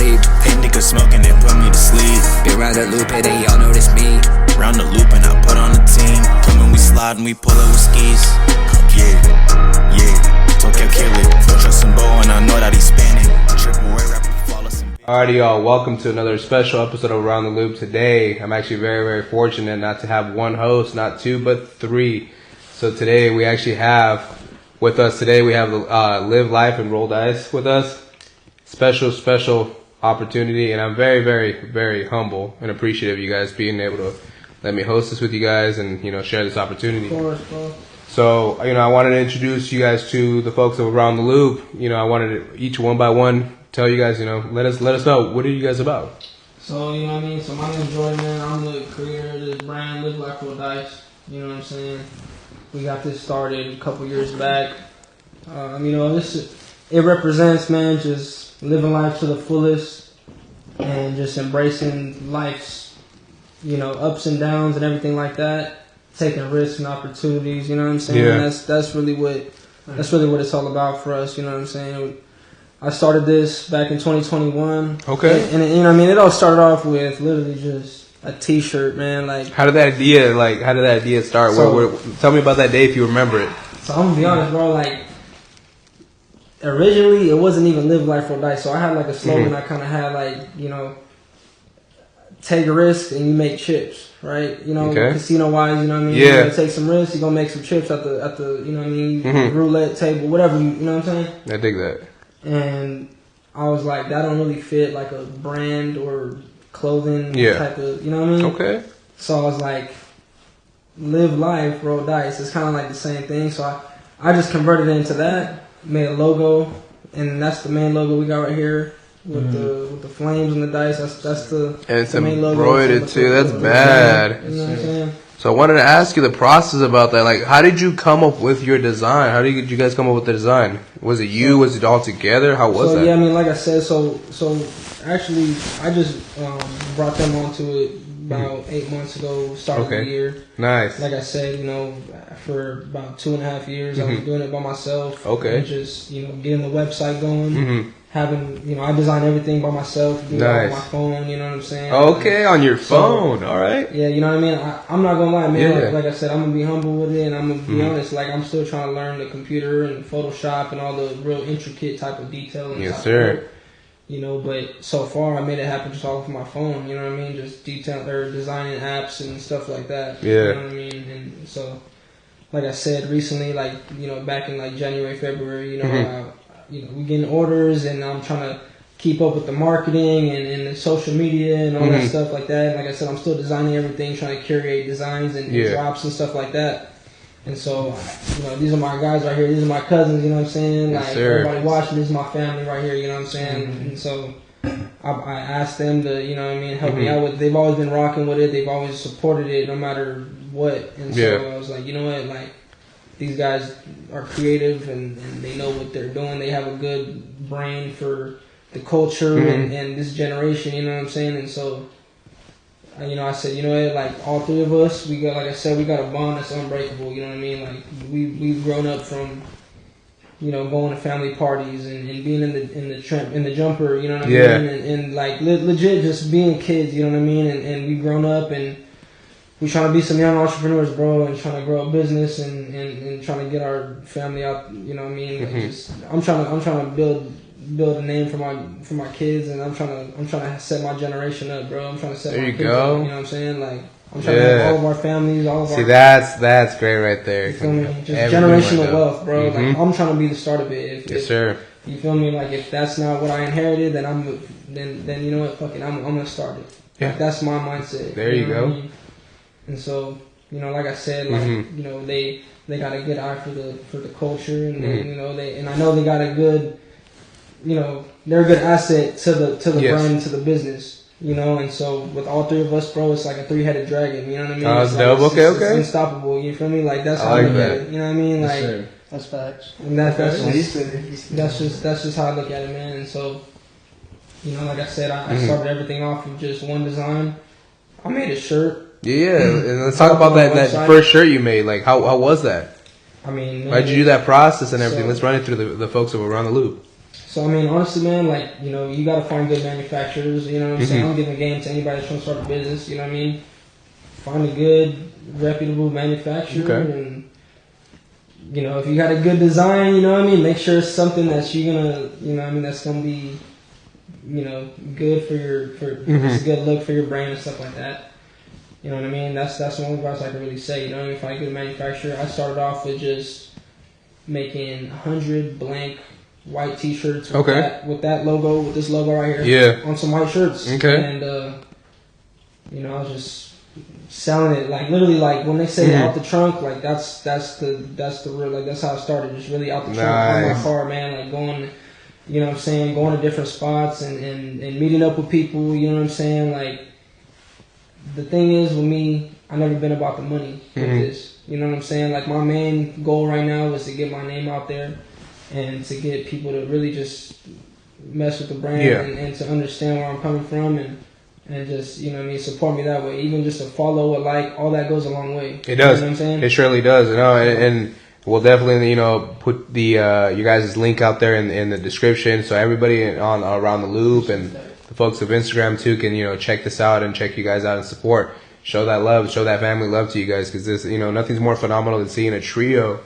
sleep. Hit niggas smoking, they put me to sleep. Been round the loop, and they all notice me. Round the loop and I put on the team. Come and we slide and we pull it with skis. Yeah, Tokyo kill it. Trust him Bo and I know that he's spinning. Triple A rapper, flawless and Alrighty, y'all. Welcome to another special episode of Around the Loop. Today, I'm actually very, very fortunate not to have one host, not two, but three. So today, we actually have with us today, we have Live Life and Roll Dice with us. Special opportunity, and I'm very, very, very humble and appreciative of you guys being able to let me host this with you guys and, share this opportunity. Of course, bro. So, I wanted to introduce you guys to the folks of Around the Loop. I wanted to each one by one tell you guys, let us know, what are you guys about? So, So my name's Jordan, man. I'm the creator of this brand, Live Life Roll Dice. You know what I'm saying? We got this started a couple years back. It represents, man, just living life to the fullest and just embracing life's, ups and downs and everything like that. Taking risks and opportunities, you know what I'm saying? Yeah. That's really what it's all about for us, you know what I'm saying? I started this back in 2021. Okay. And it all started off with literally just a t-shirt, man. Like, How did that idea start? So- Tell me about that day if you remember it. so I'm gonna be honest, bro, like, originally it wasn't even Live Life Roll Dice. So I had like a slogan. I kind of had like, take a risk and you make chips, right? Okay. Casino wise, you know what I mean? Yeah. You're gonna take some risks, you're gonna make some chips at the roulette table, whatever, you know what I'm saying? I dig that. And I was like, that don't really fit like a brand or clothing type of, you know what I mean? Okay. So I was like, Live Life, Roll Dice. It's kind of like the same thing. So I just converted it into that, made a logo, and that's the main logo we got right here with the flames and the dice. That's the And it's the main logo. embroidered too. That's bad. You know what I'm saying? So I wanted to ask you the process about that. Like, how did you come up with your design? How did you guys come up with the design? Was it you? Was it all together? How was that? Yeah, like I said, so actually, I just brought them onto it about 8 months ago, start of the year. Nice. Like I said, for about 2.5 years, I was doing it by myself. Okay. And just, getting the website going. Mm-hmm. Having, I design everything by myself, do it all on my phone, you know what I'm saying? Okay, on your phone, all right. Yeah, you know what I mean? I'm not going to lie, man. Yeah. Like I said, I'm going to be humble with it, and I'm going to be honest. Like, I'm still trying to learn the computer and Photoshop and all the real intricate type of detailing. Yes, sir. But so far, I made it happen just off of my phone, you know what I mean? Just designing apps and stuff like that. Yeah. You know what I mean? And so, like I said, recently, back in, January, February, we getting orders, and I'm trying to keep up with the marketing and the social media and all that stuff like that. And like I said, I'm still designing everything, trying to curate designs and drops and stuff like that. And so, these are my guys right here. These are my cousins, you know what I'm saying? Yes, sir. Everybody watching, this is my family right here, you know what I'm saying? And so, I asked them to, help me out with it. They've always been rocking with it. They've always supported it no matter what. And so I was like, you know what, these guys are creative and they know what they're doing. They have a good brain for the culture and this generation, you know what I'm saying? And so, I said, all three of us, we got a bond that's unbreakable, you know what I mean? We've grown up from, going to family parties and being in the jumper, you know what I mean? And legit just being kids, you know what I mean? And we've grown up and we trying to be some young entrepreneurs, bro, and trying to grow a business and trying to get our family out. You know what I mean? I'm trying to build a name for my kids, and I'm trying to set my generation up, bro. I'm trying to set my kids up. You know what I'm saying? I'm trying to have all of our families, all of our. See, that's great right there. You feel me? Just generational wealth, bro. I'm trying to be the start of it. Yes, sir. You feel me? If that's not what I inherited, then you know what? Fuck it, I'm gonna start it. Yeah. That's my mindset. There you go. What I mean? And so, like I said, they got a good eye for the culture, and and I know they got a good, they're a good asset to the brand, to the business, and so with all three of us, bro, it's like a 3-headed dragon, you know what I mean? Oh, it's dope. It's unstoppable, you feel me? That's how I look at it, you know what I mean? That's facts. And that's just how I look at it, man. And so, like I said, I started everything off with just one design. I made a shirt. Yeah, and let's talk about that first shirt you made. How was that? I mean, why'd you do that process and everything? Let's run it through the folks of Around the Loop. So I mean, honestly, man, like, you know, you gotta find good manufacturers. You know what I'm saying? I'm giving a game to anybody that's trying to start a business. You know what I mean? Find a good, reputable manufacturer, and you know, if you got a good design, you know what I mean, make sure it's something that you're gonna, you know what I mean, that's gonna be, you know, good for it's a good look for your brand and stuff like that. You know what I mean? That's one advice I can really say. You know what I mean? Find a good manufacturer. I started off with just making 100 blank white T-shirts with that logo, with this logo right here, on some white shirts. And you know, I was just selling it, like literally, like when they say out the trunk, like that's the real, like that's how I started, just really out the trunk on my car, man, like going, you know what I'm saying, going to different spots and meeting up with people, you know what I'm saying. Like the thing is with me, I never been about the money with this, you know what I'm saying. Like my main goal right now is to get my name out there and to get people to really just mess with the brand and to understand where I'm coming from and just, you know what I mean, support me that way. Even just a follow, a like, all that goes a long way. It does. You know what I'm saying? It surely does. You know, and we'll definitely, you know, put the you guys' link out there in the description, so everybody on Around the Loop and the folks of Instagram too can, you know, check this out and check you guys out and support. Show that love, show that family love to you guys, because this, you know, nothing's more phenomenal than seeing a trio,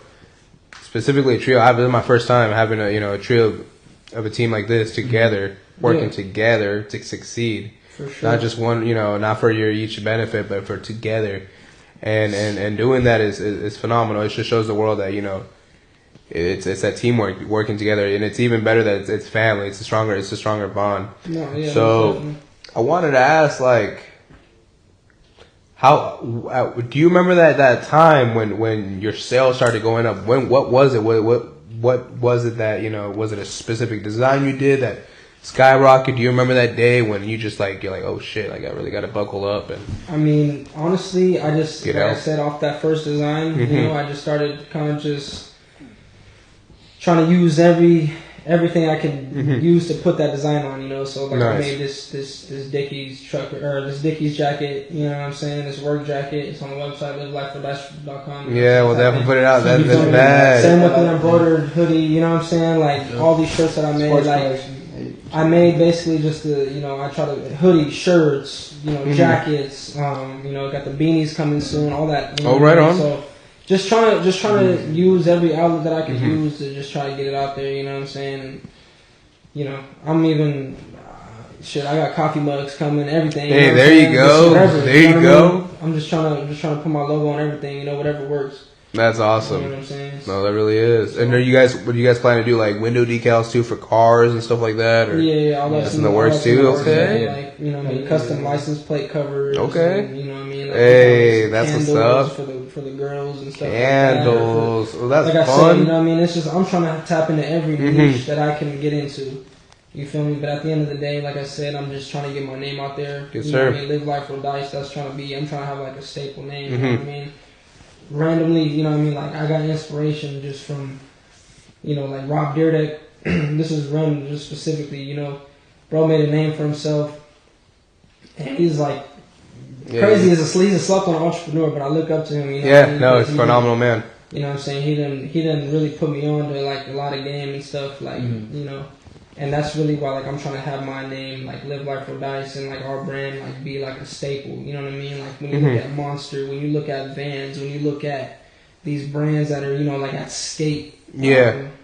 specifically a trio. This is my first time having a trio of a team like this together, working together to succeed. For sure. Not just one, you know, not for your each benefit, but for together, and doing that is phenomenal. It just shows the world that, you know, it's that teamwork, working together, and it's even better that it's family. It's a stronger bond. So I wanted to ask, like, how do you remember that time when your sales started going up? What was it? What was it that, you know, was it a specific design you did that skyrocket? Do you remember that day when you just like, you're like, oh shit, like I really got to buckle up? And I mean, honestly, I just, like I said, off that first design, you know, I just started kind of just trying to use everything I could use to put that design on, you know. So like I made this Dickies truck, or this Dickies jacket, you know what I'm saying, this work jacket. It's on the website, livelifefordash.com. Yeah, we'll definitely put it out. That's bad. Same with the embroidered hoodie, you know what I'm saying, like all these shirts that I made, like I made basically just the, you know, I try to hoodie, shirts, you know, jackets, you know, got the beanies coming soon, all that. You know, right on. So just trying to use every outlet that I could use to just try to get it out there. You know what I'm saying? And you know, I'm even I got coffee mugs coming, everything. Hey, you know there you go. There you go. I'm just trying to put my logo on everything. You know, whatever works. That's awesome. You know what I'm saying? No, that really is. And what do you guys plan to do, like window decals too for cars and stuff like that? Or yeah, all that's in the works too. Okay. Like, you know, I mean, custom license plate covers. Okay. And, you know what I mean? Like, hey, that's what's up. For the girls and stuff. Candles. Like that. Well, that's like fun. I said, you know what I mean? It's just, I'm trying to tap into every niche that I can get into. You feel me? But at the end of the day, like I said, I'm just trying to get my name out there. Yes, you sir. know what I mean? Live Life or Dice. That's trying to be. I'm trying to have like a staple name. You know what I mean? Randomly, you know what I mean? Like I got inspiration just from, you know, like Rob Dyrdek. This is run just specifically. You know, bro made a name for himself, and he's like crazy as he's a slept on entrepreneur. But I look up to him. You know what I mean? It's a phenomenal man. You know what I'm saying? He didn't really put me on to like a lot of game and stuff. Like you know. And that's really why, like, I'm trying to have my name, like, Live Life or Dice, and, like, our brand, like, be, like, a staple. You know what I mean? Like, when you look at Monster, when you look at Vans, when you look at these brands that are, you know, like, at Skate.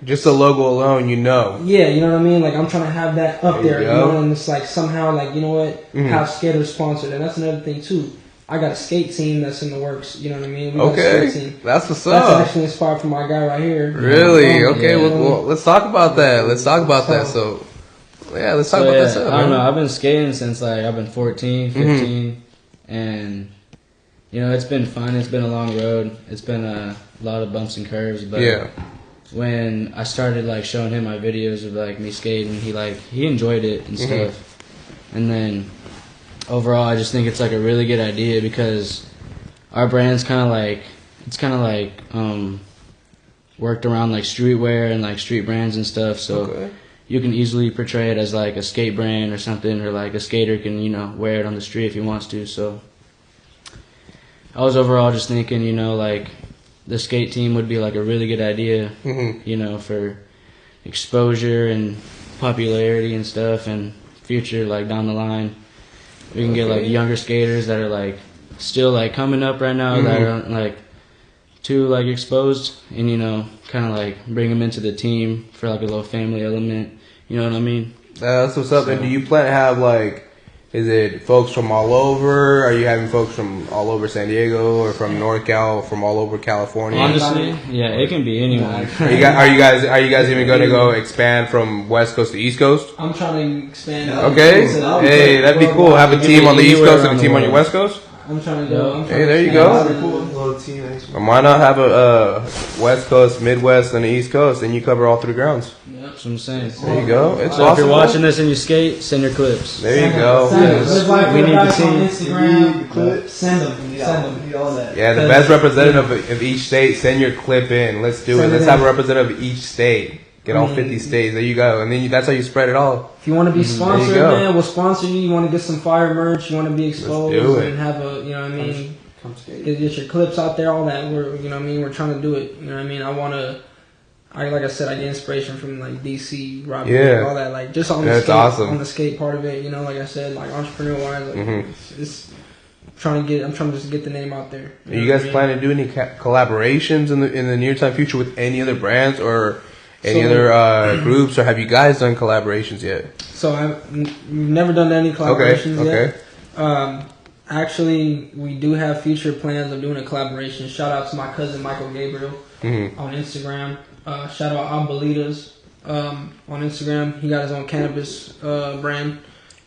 Just the logo alone, you know. Yeah, you know what I mean? Like, I'm trying to have that up there, you know, and it's, like, somehow, like, you know what? Have skaters sponsored. And that's another thing, too. I got a skate team that's in the works, you know what I mean? We got a skate team. That's what's up. That's actually inspired from my guy right here. Really? Okay, well, let's talk about that. Let's talk about that. So... yeah, let's talk about that. I don't know. I've been skating since like I've been 14, 15, and you know it's been fun. It's been a long road. It's been a lot of bumps and curves. But when I started like showing him my videos of like me skating, he enjoyed it and stuff. And then overall, I just think it's like a really good idea because our brand's kind of like worked around like streetwear and like street brands and stuff. So. You can easily portray it as like a skate brand or something, or like a skater can, you know, wear it on the street if he wants to. So I was overall just thinking, you know, like the skate team would be like a really good idea, you know, for exposure and popularity and stuff, and future like down the line, we can get like younger skaters that are like still like coming up right now that aren't like too like exposed, and you know, kind of like bring them into the team for like a little family element. You know what I mean? That's what's up. And do you plan to have like, is it folks from all over? Are you having folks from all over San Diego or from NorCal, from all over California? Honestly, yeah, it can be anyone. Are you guys even going to go expand from West Coast to East Coast? I'm trying to expand. Okay. Hey, that'd be cool. Have a team on the East Coast and a team on your West Coast? I'm trying to go. Hey, there you go. Why not have a West Coast, Midwest, and the East Coast, and you cover all 3 grounds? That's what I'm saying. There you go. It's So awesome. if you're watching this and you skate, send your clips. There you go. We need to see. Instagram. Send them. Yeah, the best representative of each state, send your clip in. Let's do it. Let's have a representative of each state. Get all 50 states. There you go. And then that's how you spread it all. If you want to be sponsored, There you go. man, we'll sponsor you. You want to get some fire merch. You want to be exposed do it. and have a, you know what I mean, get your clips out there, all that. We're, you know what I mean, we're trying to do it. You know what I mean? Like I said, I get inspiration from like DC, Rob, all that. Like just on the skate, on the skate part of it. You know, like I said, like entrepreneur wise, like it's trying to just get the name out there. Are you guys planning to do any collaborations in the near time future with any other brands or any other groups, or have you guys done collaborations yet? So we've never done any collaborations yet. Actually, we do have future plans of doing a collaboration. Shout out to my cousin Michael Gabriel on Instagram. Shout out Abuelitas on Instagram. He got his own cannabis brand.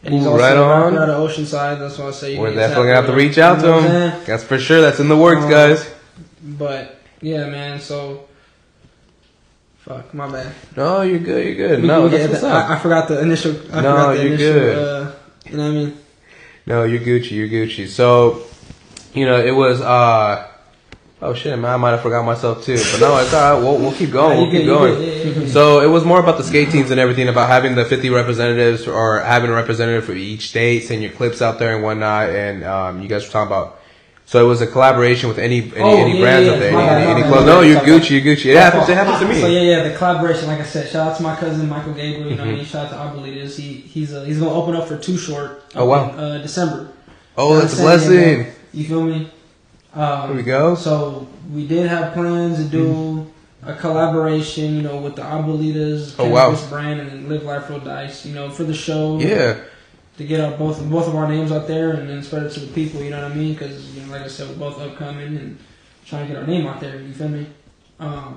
And he's also out of Oceanside. That's why I say we're definitely going to have to reach out to him. That's for sure. That's in the works, guys. But, yeah, man, so... Fuck, my bad. No, you're good. You're good. No, that's what's up. I forgot the initial... You're good. You know what I mean? No, you're Gucci. You're Gucci. So, you know, it was... oh, shit, man. I might have forgot myself, too. But no, it's all right. We'll keep going. We'll keep going. So, it was more about the skate teams and everything, about having the 50 representatives or having a representative for each state, sending your clips out there and whatnot. And you guys were talking about... So, it was a collaboration with any brands out there. Any clothes. No, you're Gucci. You're Gucci. It happens to me. So, the collaboration, like I said, shout out to my cousin, Michael Gabriel. You know what I mean? Shout out to Abuelitas. He's going to open up for Too Short in December. Oh, that's a blessing. You feel me? There we go. So we did have plans to do a collaboration, you know, with the Abuelitas cannabis brand and Live Life Roll Dice, you know, for the show. Yeah. To get both of our names out there and then spread it to the people, you know what I mean? Because, you know, like I said, we're both upcoming and trying to get our name out there. You feel me? But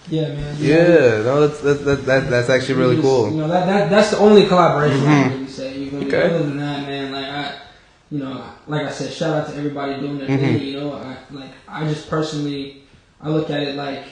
yeah, man. Yeah, no, that's actually really cool. You know, that's the only collaboration I can really say. You feel me? Other than that, man, like I said, shout out to everybody doing their thing. You know, I just personally, I look at it like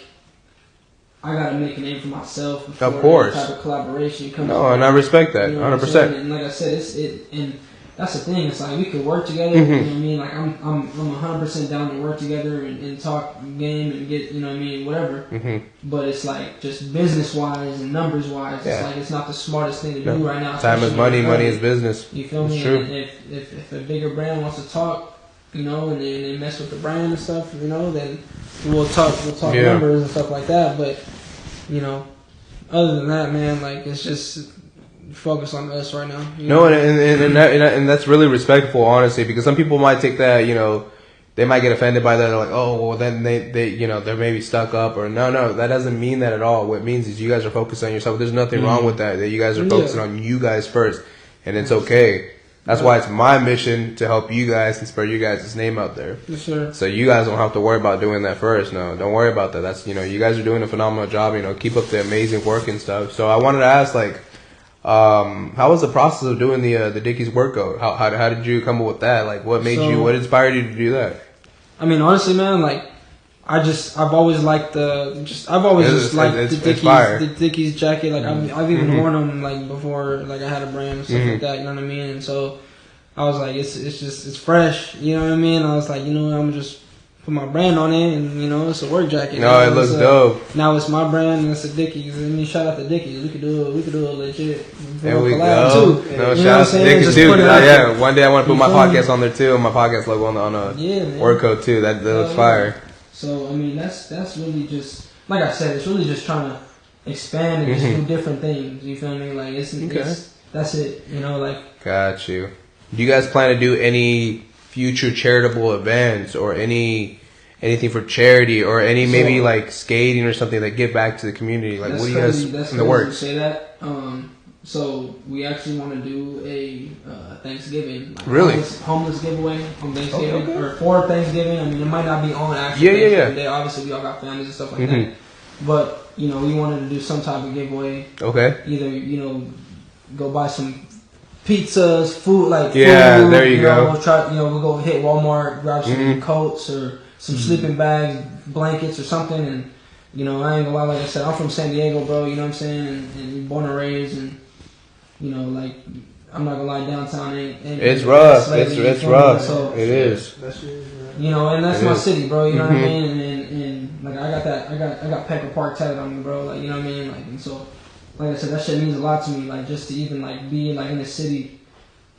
I gotta make a name for myself before that type of collaboration comes. No, and I respect that, 100%. And like I said, and that's the thing. It's like we could work together. You know what I mean? Like I'm 100% down to work together and talk game and get, you know what I mean, whatever. But it's like just business wise and numbers wise, it's like it's not the smartest thing to do right now. Time is money, money is business. You feel me? True. And if a bigger brand wants to talk, you know, and they mess with the brand and stuff, you know, then we'll talk numbers and stuff like that. But you know, other than that, man, like it's just focus on us right now. No, and that's really respectful, honestly, because some people might take that, you know, they might get offended by that. They're like, oh, well, then they you know, they're maybe stuck up, or no, that doesn't mean that at all. What it means is you guys are focused on yourself. There's nothing wrong with that. That you guys are focusing on you guys first, and it's okay. That's why it's my mission to help you guys and spread you guys' name out there. Yes, sir. So you guys don't have to worry about doing that first. No, don't worry about that. That's, you know, you guys are doing a phenomenal job. You know, keep up the amazing work and stuff. So I wanted to ask, like, how was the process of doing the Dickies workout? How did you come up with that? Like, what inspired you to do that? I mean, honestly, man, like, I've always liked the Dickies jacket. Like I've even worn them like before, like I had a brand and stuff like that. You know what I mean? And so I was like, it's fresh. You know what I mean? I was like, you know, I'm just put my brand on it, and you know, it's a work jacket. No, it looks dope. Now it's my brand, and it's a Dickies. And you shout out to Dickies. We could do a legit. There we go. Too. No, shout out to Dickies too. Yeah, one day I want to put my podcast on there too, and my podcast logo on a work coat too. That looks fire. So I mean, that's really just like I said, it's really just trying to expand and just do different things. You feel me? Like it's that's it. You know, like. Got you. Do you guys plan to do any future charitable events or anything for charity or any maybe like skating or something that give back to the community? Like, what do you guys in the works? Say that. So we actually want to do a Thanksgiving, like really homeless giveaway on Thanksgiving or for Thanksgiving. I mean, it might not be on actually Thanksgiving Day. Obviously, we all got families and stuff like that. But you know, we wanted to do some type of giveaway. Okay. Either go buy some pizzas, food like there you go. We'll try. We'll go hit Walmart, grab some coats or some sleeping bags, blankets or something, and I ain't gonna lie. Like I said, I'm from San Diego, bro. You know what I'm saying, and born and raised, and like I'm not gonna lie, downtown ain't it's rough. Lately, it's rough. So, it is. And that's my city, bro. You know what I mean, and like I got Pepper Park tatted on me, bro. Like you know what I mean, like and so. Like I said, that shit means a lot to me. Like just to even like be like in the city,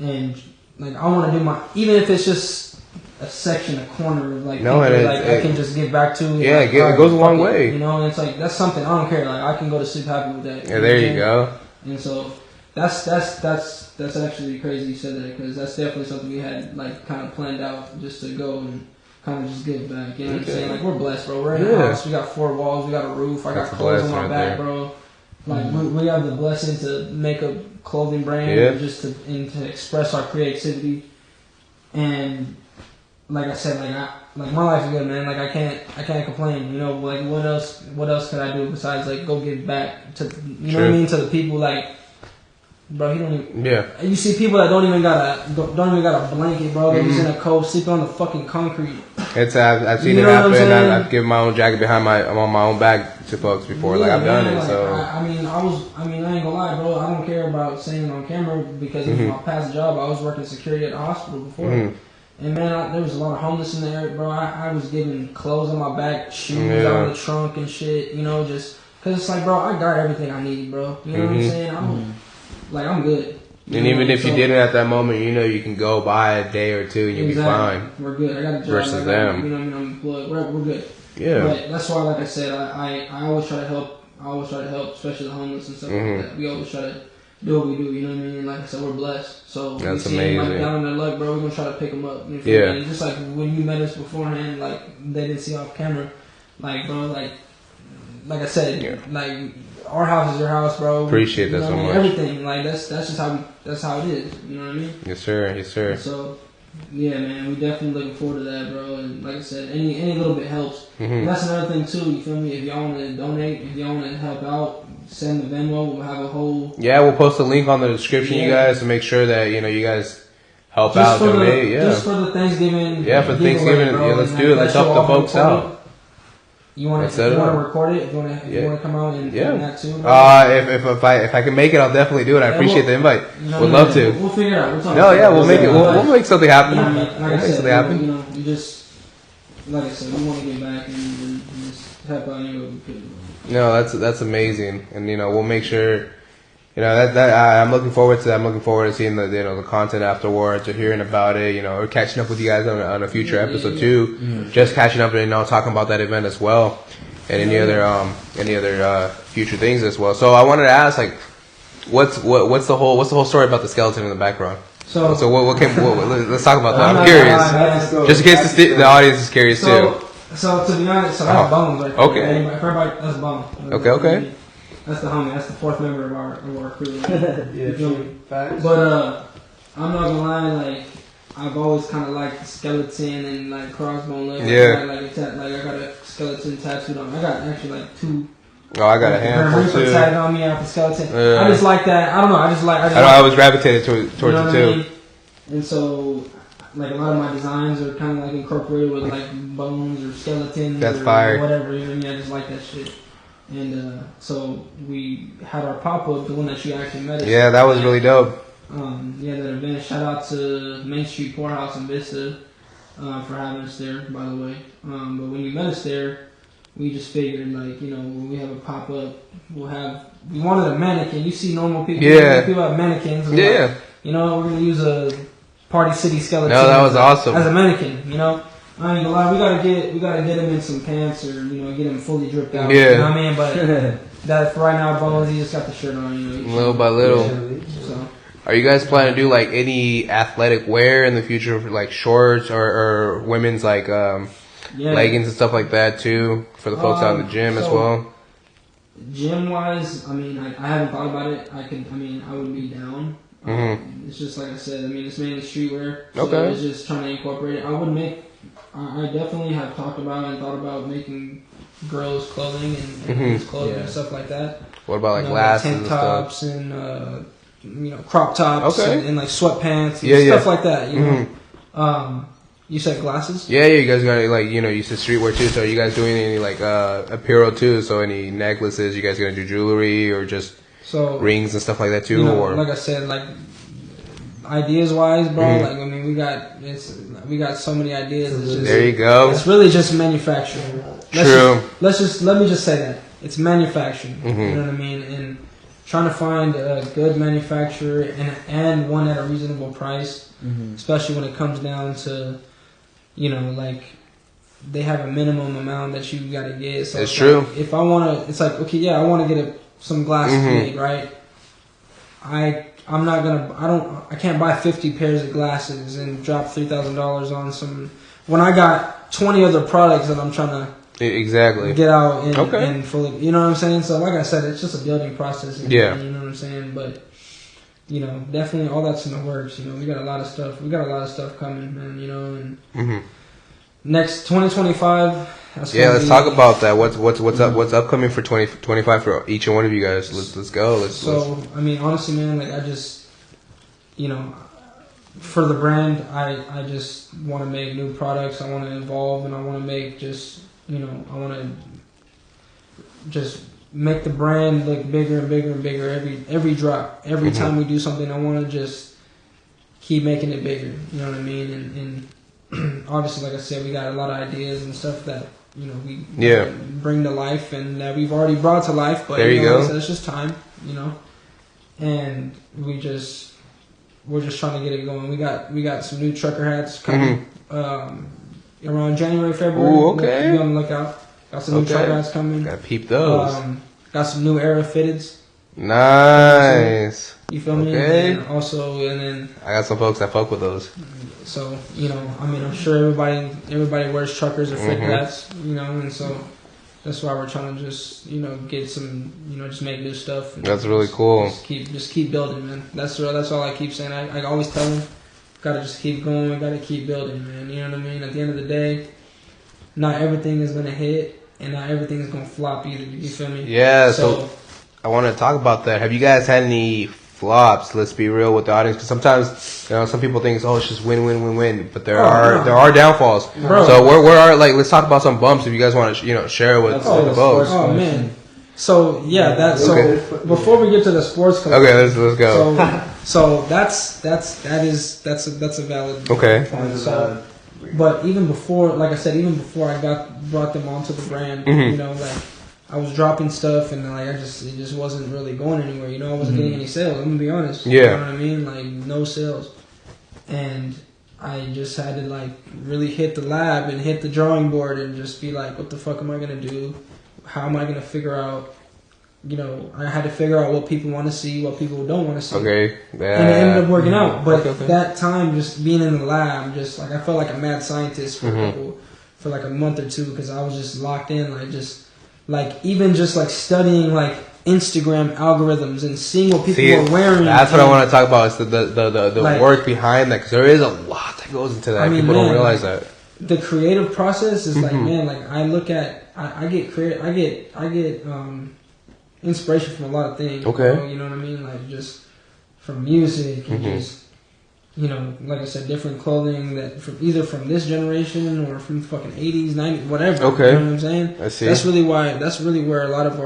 and like I want to do even if it's just a section, a corner of like I can just give back to. Yeah, it goes a long way. And it's like that's something I don't care. Like I can go to sleep happy with that. Yeah, there you go. And so that's actually crazy you said that because that's definitely something we had like kind of planned out just to go and kind of just give back. You know what I'm saying? Like we're blessed, bro. We're in a house. We got 4 walls. We got a roof. I got clothes on my back, bro. Like we have the blessing to make a clothing brand and just to express our creativity, and like I said, like my life is good, man. Like I can't complain. Like what else could I do besides like go give back to what I mean to the people like. Bro, he don't even. Yeah. You see people that don't even got a blanket, bro. They're just in a coat, sleeping on the fucking concrete. I've seen it happen. I've given my own jacket I'm on my own back to folks before. Like I've done it. So I ain't gonna lie, bro. I don't care about saying it on camera because of my past job. I was working security at a hospital before, and man, there was a lot of homeless in there, bro. I was giving clothes on my back, shoes out of the trunk and shit. Just because it's like, bro, I got everything I need, bro. You know what I'm saying? I'm good. And even if you didn't at that moment, you can go by a day or two and you'll be fine. We're good. I got a job. Versus them. I'm employed. We're good. Yeah. But that's why, like I said, I always try to help. Especially the homeless and stuff like that. We always try to do what we do. You know what I mean? Like I said, we're blessed. So that's we see amazing. them like down on their luck, bro. We're gonna try to pick them up. You know what I mean? Just like when you met us beforehand, like they didn't see off camera, like bro, like I said, like. Our house is your house, bro. Appreciate that so much. Everything, like that's just how it is. You know what I mean? Yes, sir. Yes, sir. So, yeah, man, we definitely looking forward to that, bro. And like I said, any little bit helps. And that's another thing too. You feel me? If y'all want to donate, if y'all want to help out, send the Venmo. We'll have a whole. Yeah, we'll post a link on the description, you guys, to make sure that you guys help out, donate. Just for the Thanksgiving. Yeah, for Thanksgiving. Yeah, let's do it. Let's help the folks out. You want to record it? If you want to come out and that too? If I can make it, I'll definitely do it. I appreciate the invite. Would love to. We'll figure it out. We'll make it. We'll make something happen. Like I said, we just like I said, we want to get back and just help out anywhere we could. No, that's amazing, and we'll make sure. I'm looking forward to that. I'm looking forward to seeing the content afterwards, or hearing about it, or catching up with you guys on a future episode too. Just catching up and talking about that event as well, and any other future things as well. So I wanted to ask, like, what's the whole story about the skeleton in the background? So let's talk about that. I'm curious, just in case the audience is curious too. So to be honest, I have bones right there. Okay. Everybody, that's bone. Okay. That's the homie. That's the 4th member of our crew. Facts. But I'm not gonna lie. Like I've always kind of liked the skeleton and like crossbone legs. Yeah. I got a skeleton tattooed on. I got actually like 2. Oh, I got a handful too. Tatted on me after skeleton. I just like that. I don't know. I was gravitated towards it too. I mean? And so, like a lot of my designs are kind of like incorporated with like bones or skeletons. That's or fire. Whatever. You know what I mean? I just like that shit. And so we had our pop-up, the one that you actually met us. Yeah, that was really dope. That event. Shout out to Main Street Poorhouse in Vista for having us there, by the way. But when you met us there, we just figured, like, when we have a pop-up, we wanted a mannequin. You see normal people. Yeah. People have mannequins. And yeah. we're going to use a Party City skeleton. No, that was awesome. As a mannequin, I ain't gonna lie, we gotta get him in some pants or get him fully dripped out. Yeah. You know what I mean? But that for right now, Bones, he just got the shirt on. Little by little. So. Are you guys planning to do like any athletic wear in the future, like shorts or women's like leggings and stuff like that too, for the folks out in the gym as well? Gym wise, I mean, I haven't thought about it. I would be down. It's just like I said. I mean, it's mainly streetwear. So Okay. it's just trying to incorporate it. I definitely have talked about and thought about making girls' clothing and men's clothing and stuff like that. What about like glasses tank and stuff? tops and crop tops and like sweatpants and stuff like that. You know. You said glasses? Yeah, you guys got like you said streetwear too. So are you guys doing any like apparel too? So any necklaces? You guys gonna do jewelry or just rings and stuff like that too? Or like I said, like ideas wise, bro. Like I mean, we got so many ideas. It's just, there you go. It's really just manufacturing. True. Let me just say that it's manufacturing. You know what I mean? And trying to find a good manufacturer and one at a reasonable price, especially when it comes down to, like they have a minimum amount that you got to get. So it's true. Like, if I want to, it's like, okay, yeah, I want to get some glasses made, right? I can't buy 50 pairs of glasses and drop $3,000 on some when I got 20 other products that I'm trying to get out and fully, you know what I'm saying? So like I said, it's just a building process. You know what I'm saying? But definitely all that's in the works. We got a lot of stuff. We got a lot of stuff coming, man. And next 2025. Let's talk about that. What's upcoming for 2025 for each and one of you guys? Let's go. I mean, honestly, man, like I just, for the brand, I just want to make new products. I want to evolve, and I want to make I want to just make the brand look bigger and bigger and bigger every drop. Every time we do something, I want to just keep making it bigger. You know what I mean? And obviously, like I said, we got a lot of ideas and stuff that we bring to life and that we've already brought to life. But there you go. So it's just time, and we're just trying to get it going. We got some new trucker hats coming around January, February. Ooh, okay. Be on the lookout. Got some new trucker hats coming. Gotta peep those. Got some new era fitteds. Nice. You feel me? Okay. And then I got some folks that fuck with those. So I mean, I'm sure everybody wears truckers or fitted hats. And so that's why we're trying to just get some just make new stuff. That's really cool. Just keep building, man. That's all I keep saying. I always tell them, gotta just keep going. We gotta keep building, man. You know what I mean? At the end of the day, not everything is gonna hit, and not everything is gonna flop either. You feel me? Yeah. So I want to talk about that. Have you guys had any flops? Let's be real with the audience, because sometimes some people think it's just win, but there are downfalls. Bro. So where are let's talk about some bumps if you guys want to share with the folks. Oh man. So before we get to the sports club, let's go. So that's a valid point. So, but even before, like I said, I brought them onto the brand, I was dropping stuff and it just wasn't really going anywhere. I wasn't getting any sales. I'm gonna be honest. Yeah. You know what I mean? Like no sales, and I just had to really hit the lab and hit the drawing board and just be like, what the fuck am I gonna do? How am I gonna figure out? I had to figure out what people want to see, what people don't want to see. Okay. And it ended up working out. But that time, just being in the lab, I felt like a mad scientist for a month or two, because I was just locked in, even studying Instagram algorithms and seeing what people were wearing. That's what I want to talk about. Is the work behind that, because there is a lot that goes into that. People don't realize that. The creative process is I look at, I get creative, I get inspiration from a lot of things. Okay. You know what I mean? Just from music and just, like I said, different clothing that either from this generation or from fucking 80s, 90s, whatever. Okay. You know what I'm saying? I see. That's really where a lot of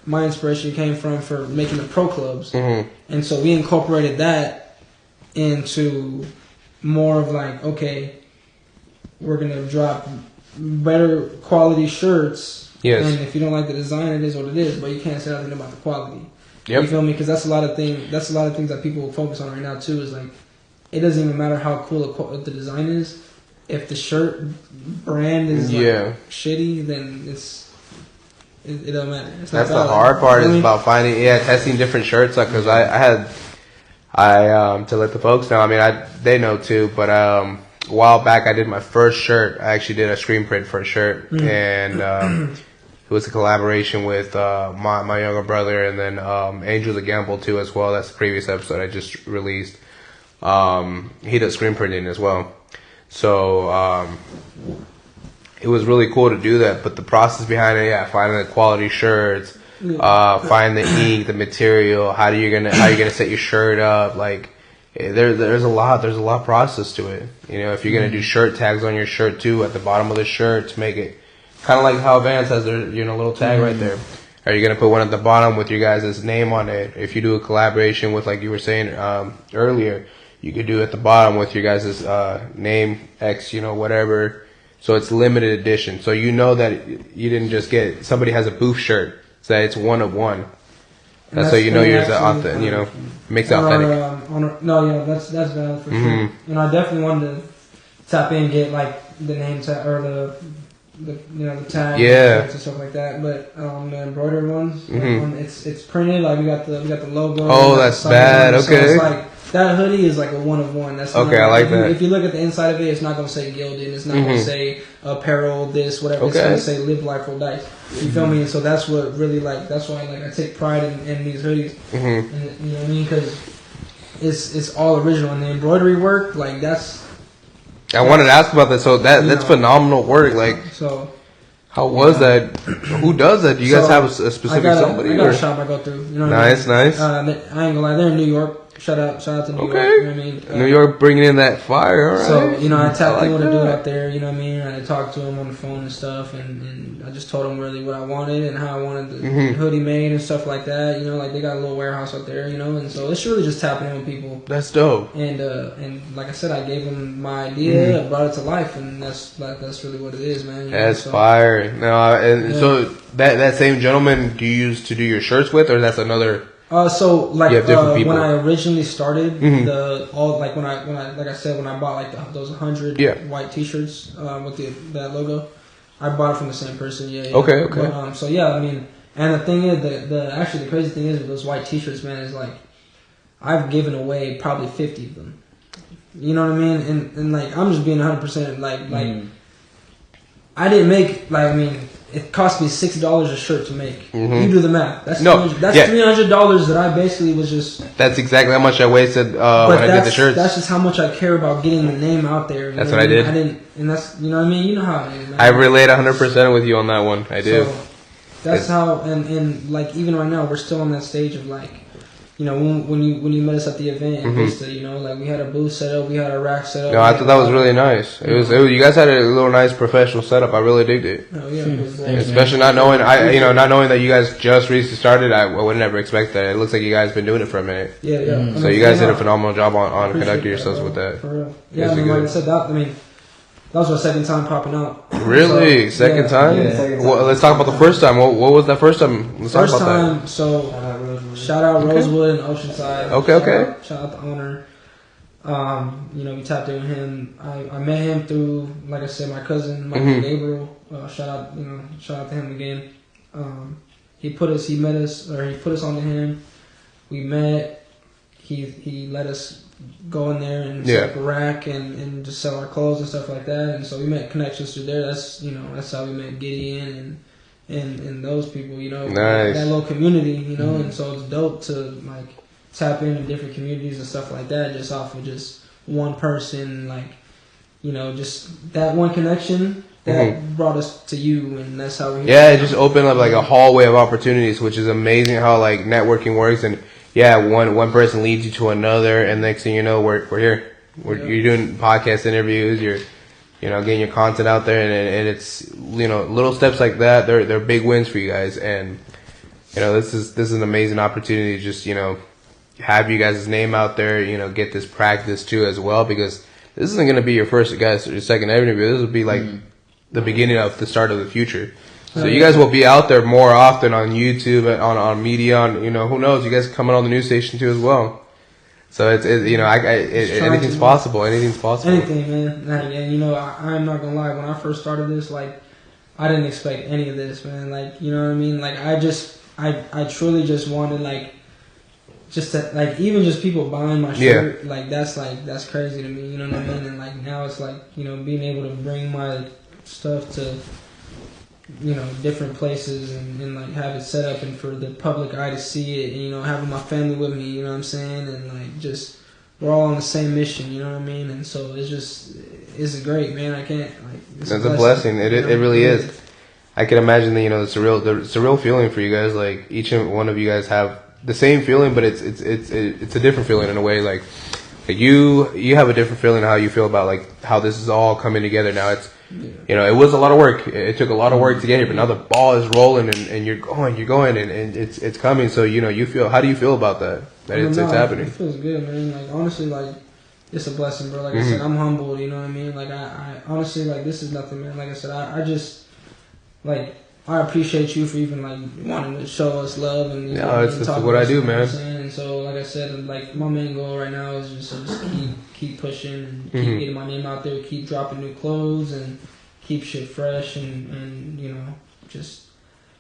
my inspiration came from for making the pro clubs. And so we incorporated that into more of okay, we're going to drop better quality shirts. Yes. And if you don't like the design, it is what it is. But you can't say nothing about the quality. Yep. You feel me? Because that's a lot of things that people focus on right now too. Is it doesn't even matter how cool the design is. if the shirt brand is like shitty, then it don't matter. It's That's the hard part is about finding testing different shirts. Like, cause I to let the folks know. I mean, they know too, but a while back I did my first shirt. I actually did a screen print for a shirt, and it was a collaboration with my younger brother, and then Angel the Gamble too as well. That's the previous episode I just released. He does screen printing as well, so it was really cool to do that. But the process behind it, finding the quality shirts, find the ink, the material, how you gonna set your shirt up, like. There's a lot process to it. You know, if you're gonna do shirt tags on your shirt too, at the bottom of the shirt to make it kind of like how Vans has their little tag right there. Are you gonna put one at the bottom with your guys' name on it? If you do a collaboration with, like you were saying earlier, you could do it at the bottom with your guys' name, X, whatever. So it's limited edition. So you know that you didn't just get somebody has a booth shirt, so it's one of one. That's how you know yours authentic. Makes it authentic. That's valid for sure. I definitely wanted to tap in and get like the name tag or the tag and stuff like that. But the embroidered ones, it's printed. Like we got the logo. Oh, that's bad. Okay. So it's like that hoodie is like a one of one. That's okay. I like that. If you look at the inside of it, it's not gonna say gilded. It's not gonna say apparel, this, whatever. Okay. It's gonna say live life or dice. You feel me? And so that's what really that's why I take pride in these hoodies. And, you know what I mean? Because it's all original, and the embroidery work, like that's. I wanted to ask about that. So that's phenomenal work. Like, so how was that? Who does that? Do you guys have a specific somebody? I got a shop I go through. You know what nice. I ain't gonna lie, they're in New York. Shout out to New York. You know what I mean? New York bringing in that fire. All right. So I tapped in with a dude out there. You know what I mean? I talked to him on the phone and stuff, and I just told him really what I wanted and how I wanted the hoodie made and stuff like that. Like they got a little warehouse out there. And so it's really just tapping in with people. That's dope. And like I said, I gave him my idea, brought it to life, and that's really what it is, man. That's fire. No, so that same gentleman do you use to do your shirts with, or that's another? So like when I originally started when I bought like those 100 white T-shirts with that logo, I bought it from the same person. Okay. But, I mean, and the thing is the crazy thing is with those white T-shirts, man, is like I've given away probably 50 of them. You know what I mean? And like I'm just being 100% like I didn't make it cost me $60 a shirt to make. You do the math. That's $300 that I basically was just. That's exactly how much I wasted when I did the shirts. That's just how much I care about getting the name out there. That's what I did. I didn't, and that's what I mean. You know how it is, man. I relate 100% with you on that one. I do. So that's how, and like even right now, we're still on that stage of like. When you met us at the event in Vista, like we had a booth set up, we had a rack set up. No, I thought that was really nice. It was you guys had a little nice professional setup. I really digged it. Oh yeah, especially not knowing not knowing that you guys just recently started. I would never expect that. It looks like you guys been doing it for a minute. Yeah. So you guys did a phenomenal job on conducting yourselves with that. For real. Yeah, like I said, that was our second time popping out. Really? Second time? Yeah. Well, let's talk about the first time. What was that first time? Let's talk about that. So shout out Rosewood and Oceanside. Okay. Shout out the owner. We tapped in with him. I met him through, like I said, my cousin, Michael Gabriel. Shout out to him again. He put us onto him. We met. He let us go in there and set up a rack and just sell our clothes and stuff like that. And so we met connections through there. That's how we met Gideon and those people, nice. That little community, and so it's dope to like tap into different communities and stuff like that just off of just one person, just that one connection that brought us to you, and that's how we it just opened up like a hallway of opportunities, which is amazing how like networking works. And one person leads you to another, and next thing you know, we're here. You're doing podcast interviews. You're, getting your content out there, and it's little steps like that. They're big wins for you guys, and this is an amazing opportunity to just have you guys' name out there. Get this practice too as well, because this isn't going to be your first your second interview. This will be like the beginning of the start of the future. So you guys will be out there more often on YouTube, on media, who knows? You guys coming on the news station too as well. So it's anything's possible. Anything's possible. Anything, man. Like, and you know, I'm not gonna lie. When I first started this, like, I didn't expect any of this, man. Like, you know what I mean? Like, I truly just wanted, like, just to, like, even just people buying my shirt, like, that's crazy to me. You know what I mean? And like now it's like, you know, being able to bring my stuff to, you know, different places and like have it set up and for the public eye to see it, and, you know, having my family with me, you know what I'm saying, and like just we're all on the same mission, you know what I mean, and so it's great, man. I can't like it's a blessing. It really is. I can imagine that, you know, it's a real feeling for you guys. Like each and one of you guys have the same feeling, but it's a different feeling in a way. Like you have a different feeling how you feel about like how this is all coming together now. It's you know, it was a lot of work. It took a lot of work to get here, but now the ball is rolling and you're going and it's coming. So, you know, how do you feel about that? It's happening. It feels good, man. Like, honestly, like, it's a blessing, bro. Like I said, I'm humbled, you know what I mean? Like, I honestly, like, this is nothing, man. Like I said, I just, like, I appreciate you for even, like, wanting to show us love and, you know, it's what I do, man. And so, like I said, like, my main goal right now is just to keep pushing and keep getting my name out there, keep dropping new clothes and keep shit fresh and you know, just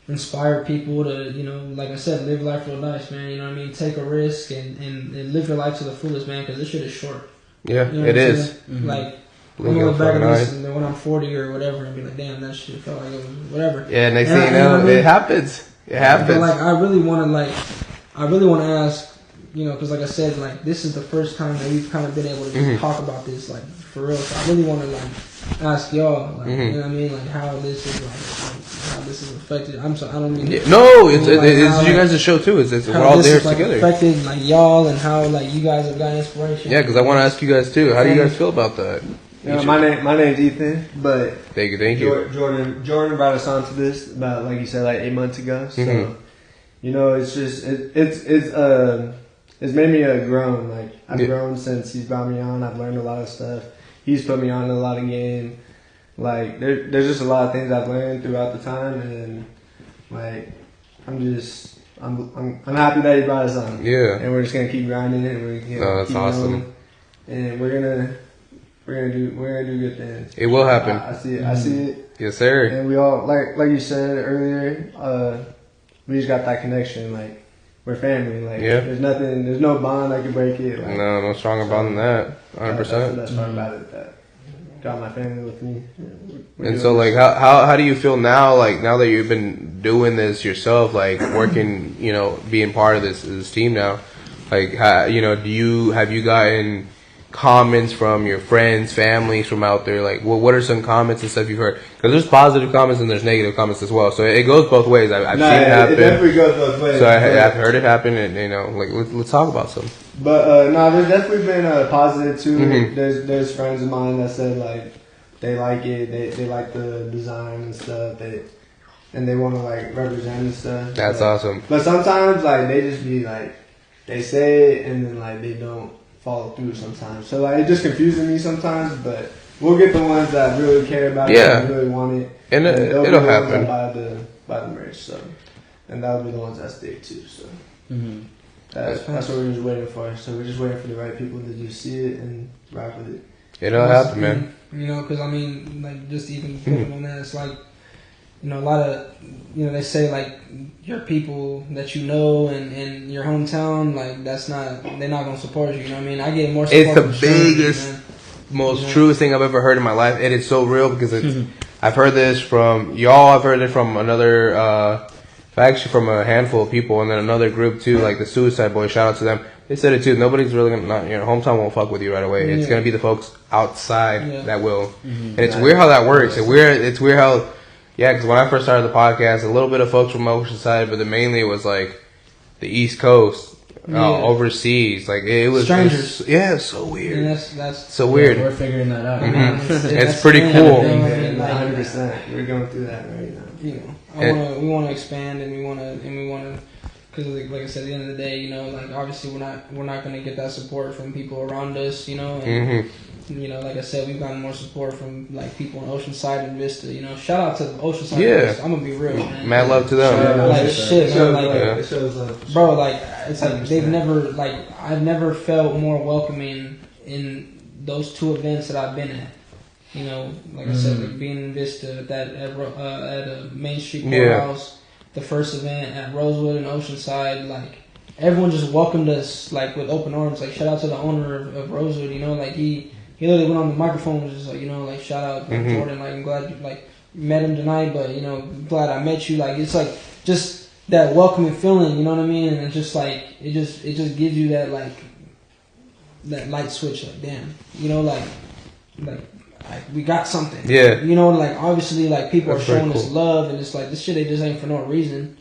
inspire people to, you know, like I said, live life real nice, man. You know what I mean? Take a risk and live your life to the fullest, man, because this shit is short. Yeah, you know it is. Mm-hmm. Like, I'm going to look back at this and then when I'm 40 or whatever and be like, damn, that shit felt like it was whatever. Yeah, next thing you know, it happens. It happens. But, like, I really want to ask, you know, because like I said, like, this is the first time that we've kind of been able to just talk about this, like, for real. So I really want to, like, ask y'all, like, you know what I mean, like, how this is, like, how this is affected. I'm sorry, I don't mean. No, it's you guys' show too. We're all there together. Affected, like, y'all and how, like, you guys have gotten inspiration. Yeah, because I want to ask you guys too. How do you guys feel about that? My name's Ethan, but thank you. Jordan brought us onto this about, like you said, like 8 months ago. So you know, it's just it's made me grown. Like, I've grown since he's brought me on. I've learned a lot of stuff. He's put me on in a lot of game. Like, there's just a lot of things I've learned throughout the time, and like I'm happy that he brought us on. Yeah. And we're just gonna keep grinding and we're gonna that's keep awesome. going, and we're gonna do good things. It will happen. I see it. I see it. Yes, sir. And we all like you said earlier. We just got that connection. Like, we're family. Like, there's no bond that can break it. Like, no stronger bond than that. 100%. That's the best part about it. That got my family with me. And so, like, how do you feel now? Like, now that you've been doing this yourself, like working, you know, being part of this team now, like, you know, have you gotten comments from your friends, families from out there? Like, what are some comments and stuff you've heard? Because there's positive comments and there's negative comments as well. So it goes both ways. I've seen it happen. It definitely goes both ways. So I've heard it happen, and, you know, like, let's talk about some. But there's definitely been positive too. There's friends of mine that said, like, they like it, they like the design and stuff, and they want to, like, represent and stuff. That's awesome. But sometimes, like, they just be like, they say it and then, like, they don't follow through sometimes. So, like, it just confuses me sometimes, but we'll get the ones that really care about it and really want it. And it'll happen. Buy the merch, so. And that'll be the ones that stick too, so. That's what we're just waiting for. So we're just waiting for the right people to just see it and rock with it. It'll happen, man. You know, because, I mean, like, just even putting on that, it's like, you know, a lot of, you know, they say, like, your people that you know and your hometown, like, they're not going to support you, you know what I mean? I get more support. It's the biggest, most truest thing I've ever heard in my life. And it's so real because I've heard this from y'all, I've heard it from actually from a handful of people, and then another group too, like the Suicide Boys, shout out to them. They said it too, nobody's really gonna, you know, hometown won't fuck with you right away. It's gonna be the folks outside that will. And it's weird how that works. It's weird how, because when I first started the podcast, a little bit of folks from Oceanside, but mainly it was like the East Coast, overseas. Like, it was strangers. It's so weird. And that's so weird. We're figuring that out. It's pretty cool. 100%. We're going through that right now. You know, we want to expand and we want to because like I said, at the end of the day, you know, like obviously we're not gonna get that support from people around us, you know. And, you know, like I said, we've gotten more support from like people in Oceanside and Vista. You know, shout out to Oceanside. Yeah. Vista. I'm gonna be real, man. Mad love to them. Like shit, man. Like, It shows love. bro, like it's like they've never like I've never felt more welcoming in those two events that I've been at. You know, like I said, like being in Vista at Main Street Courthouse, the first event at Rosewood and Oceanside, like everyone just welcomed us like with open arms. Like shout out to the owner of Rosewood. You know, like he literally went on the microphone and was just like, you know, like shout out like, Jordan. Like I'm glad you like met him tonight, but you know, glad I met you. Like it's like just that welcoming feeling. You know what I mean? And it's just like it just gives you that like that light switch. Like damn, you know, like we got something. Yeah. You know, like obviously, like people That's are showing very us cool. love, and it's like this shit. They just ain't for no reason.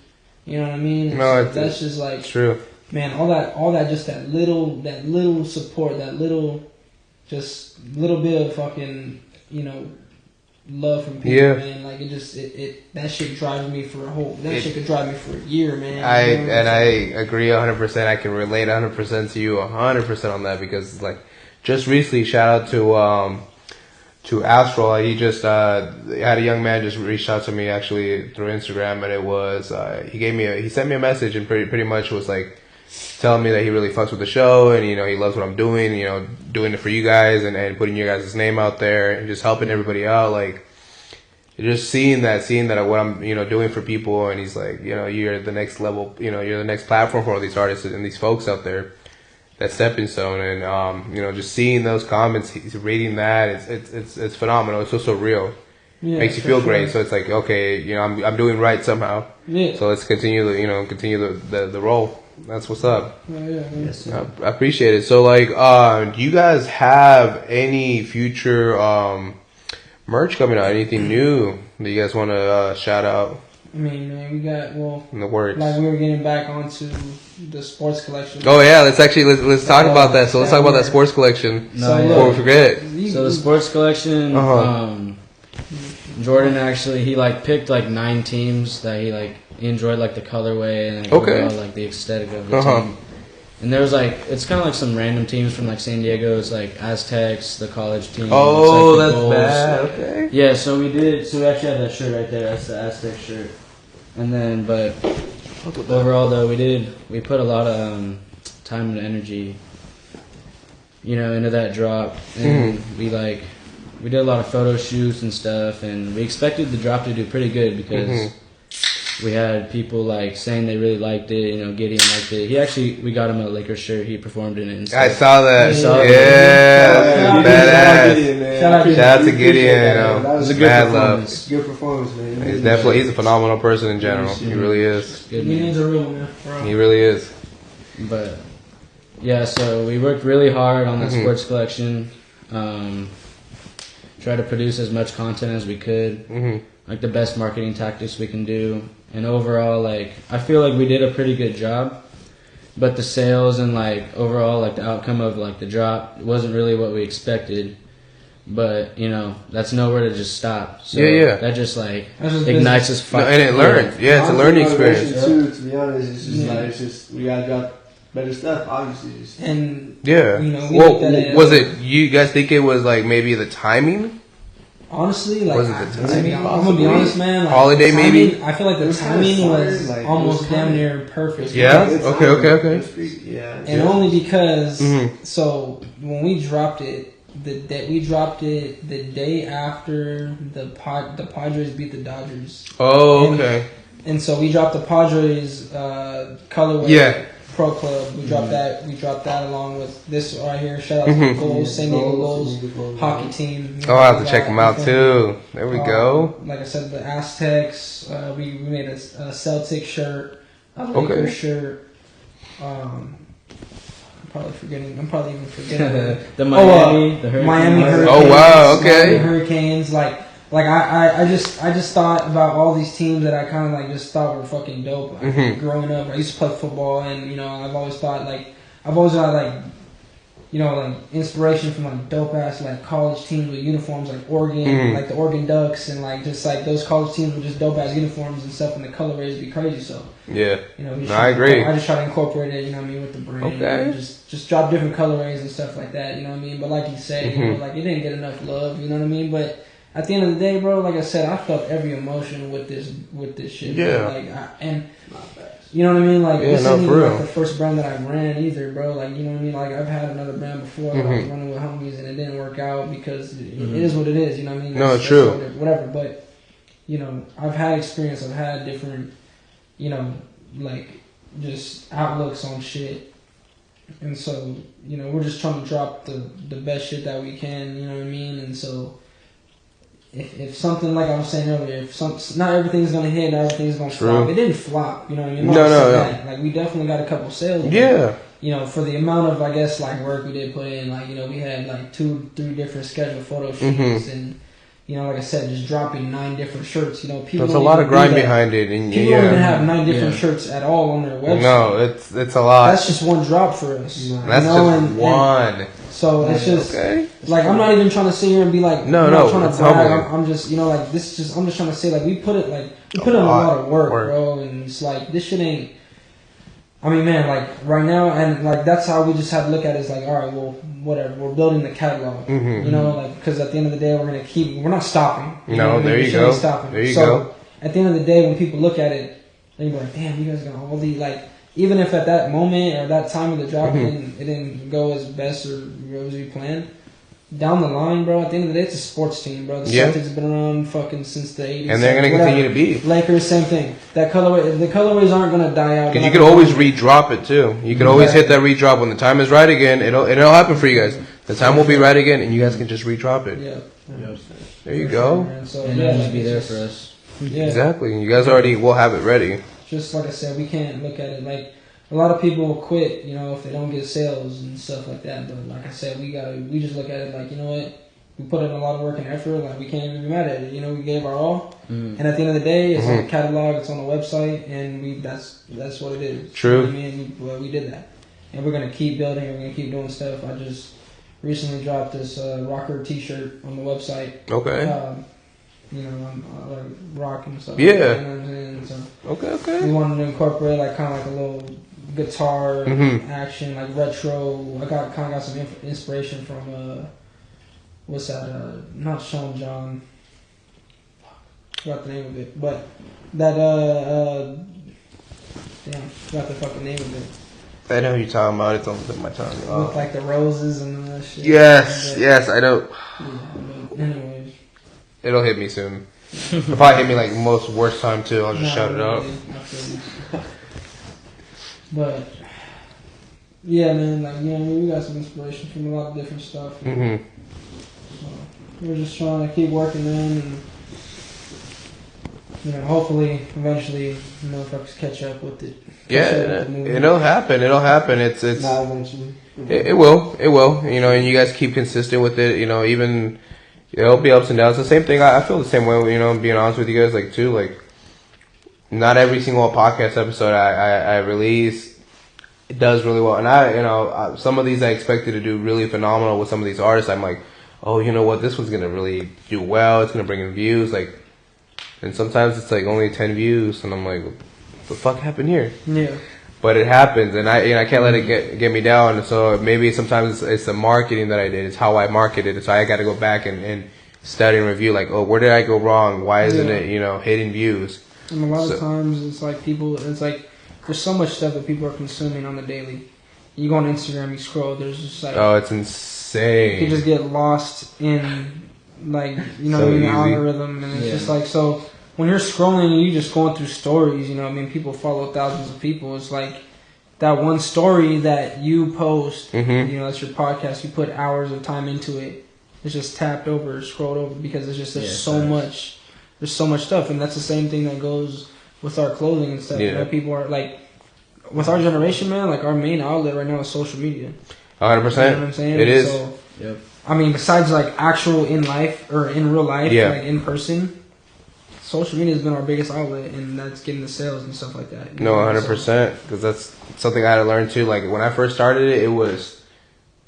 You know what I mean? No, That's just like It's true. man. All that, just that little support, that little bit of fucking, you know, love from people. Yeah. Man. Like it that shit drives me for shit could drive me for a year, man. I You know what I'm I saying? agree 100%. I can relate 100% to you 100% on that because like just recently, shout out to Astral. He just had a young man just reached out to me actually through Instagram, and it was he sent me a message and pretty much was like telling me that he really fucks with the show and you know he loves what I'm doing, you know, doing it for you guys and putting your guys' name out there and just helping everybody out, like just seeing that what I'm, you know, doing for people. And he's like, you know, you're the next level, you know, you're the next platform for all these artists and these folks out there, that stepping stone. And you know, just seeing those comments, he's reading that, it's phenomenal. It's so real. Yeah, makes you for feel sure. great. So it's like, okay, you know, I'm doing right somehow. Yeah. So let's continue the role. That's what's up. Yeah. Yes, I appreciate it. So like, do you guys have any future merch coming out? Anything new that you guys want to shout out I mean, man, we got in the works? like we were getting back onto the sports collection. Oh yeah, let's talk about that. So let's talk about that sports collection No, before we forget. So the sports collection, Uh-huh. Jordan actually he like picked like 9 teams that he enjoyed like the colorway and like, Okay. overall, like the aesthetic of the Uh-huh. team. And there was like it's kind of like some random teams from like San Diego. It's like Aztecs, the college team. Oh, it's, like, the that's Bulls. bad. Okay. Yeah, so we actually have that shirt right there. That's the Aztec shirt. And then, but overall though, we put a lot of time and energy, you know, into that drop, and we did a lot of photo shoots and stuff, and we expected the drop to do pretty good because we had people like saying they really liked it. You know, Gideon liked it. We got him a Lakers shirt. He performed in it and stuff. I saw that. You saw Yeah, badass. Shout out to Gideon. That was a good Mad love. performance. Good performance, man. He's a phenomenal person in general. He really is. Good man. Unions are real, man. Bro. He really is. But yeah, so we worked really hard on the Mm-hmm. sports collection. Try to produce as much content as we could, like the best marketing tactics we can do. And overall, like I feel like we did a pretty good job. But the sales and like overall, like the outcome of like the drop wasn't really what we expected. But you know, that's nowhere to just stop. So Yeah. that just like That's just ignites us. No, and it learned. Yeah, it's a learning experience. Too, to be honest, it's just like it's just we gotta drop better stuff. Obviously, just And Yeah. You know, we Well, looked at it was as- it? You guys think it was like maybe the timing? honestly, like Was it the timing I'm gonna be honest, man. Like, Holiday, the timing, maybe? I feel like the It was kinda timing was fire, like, almost it was damn fire. near perfect. Yeah? It's Okay, fine. okay, okay. Yeah. And only because Mhm. so when we dropped it, the day after the Padres beat the Dodgers, Oh, okay. and so we dropped the Padres colorway Yeah. Pro Club. We dropped that. We dropped that along with this right here. Shout out to the Goals, San Diego Goals hockey team. Oh, I'll have to check them out too. There we go. Like I said, the Aztecs. We made a Celtic shirt, a Okay. Lakers shirt. I'm probably even forgetting. the Miami, the Hurricanes. Miami Hurricanes. Oh, wow, okay. Miami Hurricanes. Like I just thought about all these teams that I kind of like just thought were fucking dope. Like, growing up, I used to play football, and you know I've always thought like you know, like inspiration from like dope ass like college teams with uniforms like Oregon, like the Oregon Ducks, and like just like those college teams with just dope ass uniforms and stuff, and the colorways be crazy. So yeah, you know, I agree. I just try to incorporate it, you know what I mean, with the brand. Okay. And just drop different colorways and stuff like that, you know what I mean. But like you said, you know, like it didn't get enough love, you know what I mean. But at the end of the day, bro, like I said, I felt every emotion with this shit. Yeah. Bro. Like and. You know what I mean? Like, yeah, this isn't even real. like the first brand that I ran either, bro. Like, you know what I mean? Like, I've had another brand before that I was running with homies and it didn't work out because it is what it is, you know what I mean? No, true. Whatever, but, you know, I've had experience, I've had different, you know, like, just outlooks on shit. And so, you know, we're just trying to drop the best shit that we can, you know what I mean? And so, if something, like I was saying earlier, not everything's gonna hit, not everything's gonna flop. It didn't flop, you know what I mean? No. Like, we definitely got a couple sales. Yeah. You know, for the amount of, I guess, like, work we did put in, like, you know, we had, like, 2-3 different scheduled photo shoots and, you know, like I said, just dropping 9 different shirts. You know, people. There's a lot of grind behind it, and people don't even have 9 different shirts at all on their website. No, it's a lot. That's just one drop for us. That's just one. So it's just okay. like, I'm not even trying to sit here and be like, no, I'm not trying to brag. humbling. I'm just, you know, like, this just, I'm just trying to say, like, we put in a lot of work, bro, and it's like, this shit ain't. I mean, man, like, right now, and like, that's how we just have to look at it. It's like, all right, well, whatever, we're building the catalog, you know, like, because at the end of the day, we're not stopping. No, there you go. There you go. At the end of the day, when people look at it, they go like, damn, you guys got all these, like, even if at that moment or that time of the drop it didn't go as best or as we planned, down the line, bro, at the end of the day, it's a sports team, bro. The Celtics have been around fucking since the 80s. And they're going to continue to be. Lakers, same thing. The colorways aren't going to die out. Because you can always redrop it, too. You can always hit that redrop. When the time is right again, it'll happen for you guys. The time will be right again, and you guys can just redrop it. Yeah. There you go. And it'll just be there for us. Yeah. Exactly. You guys already will have it ready. Just like I said, we can't look at it like a lot of people will quit, you know, if they don't get sales and stuff like that. But like I said, we just look at it like, you know what, we put in a lot of work and effort. Like, we can't even be mad at it. You know, we gave our all, and at the end of the day, it's on the catalog, it's on the website, and that's what it is. True. You know what I mean, we did that, and we're gonna keep building. We're gonna keep doing stuff. I just recently dropped this rocker T-shirt on the website. Okay. You know, I'm like rock and stuff. Yeah. You know what I'm saying? So Okay. we wanted to incorporate like kind of like a little guitar action, like retro. I got some inspiration from what's that? Not Sean John. Forgot the name of it, but that damn, forgot the fucking name of it. I know who you're talking about. It's on the tip of my tongue. With like the roses and that shit. Yes, I know. Yeah, but anyways. It'll hit me soon. It'll probably hit me like most worst time too. I'll just shout it out. But yeah, man, like, you know, we got some inspiration from a lot of different stuff. So we're just trying to keep working, man, and you know, hopefully, eventually, motherfuckers catch up with it. It'll happen. It's Not eventually. it will. You know, and you guys keep consistent with it. You know, even. It'll be ups and downs. The same thing. I feel the same way. You know, being honest with you guys, like too, like not every single podcast episode I release it does really well. And some of these I expected to do really phenomenal with some of these artists. I'm like, oh, you know what, this one's gonna really do well. It's gonna bring in views. Like, and sometimes it's like only 10 views, and I'm like, what the fuck happened here? Yeah. But it happens, and I can't let it get me down. So maybe sometimes it's the marketing that I did. It's how I marketed it. So I got to go back and study and review. Like, oh, where did I go wrong? Why isn't it, hitting views? And a lot of times it's like there's so much stuff that people are consuming on the daily. You go on Instagram, you scroll. There's just like, oh, it's insane. You just get lost in like the algorithm, and it's just like so. When you're scrolling and you're just going through stories, you know what I mean? People follow thousands of people. It's like that one story that you post, you know, that's your podcast, you put hours of time into it. It's just tapped over, scrolled over because it's just there's so much stuff. And that's the same thing that goes with our clothing and stuff. Yeah. You know, people are like, with our generation, man, like our main outlet right now is social media. 100%. You know what I'm saying? It is. So, I mean, besides like actual in life or in real life, like in person, social media has been our biggest outlet, and that's getting the sales and stuff like that. No, 100%, because that's something I had to learn too. Like when I first started it was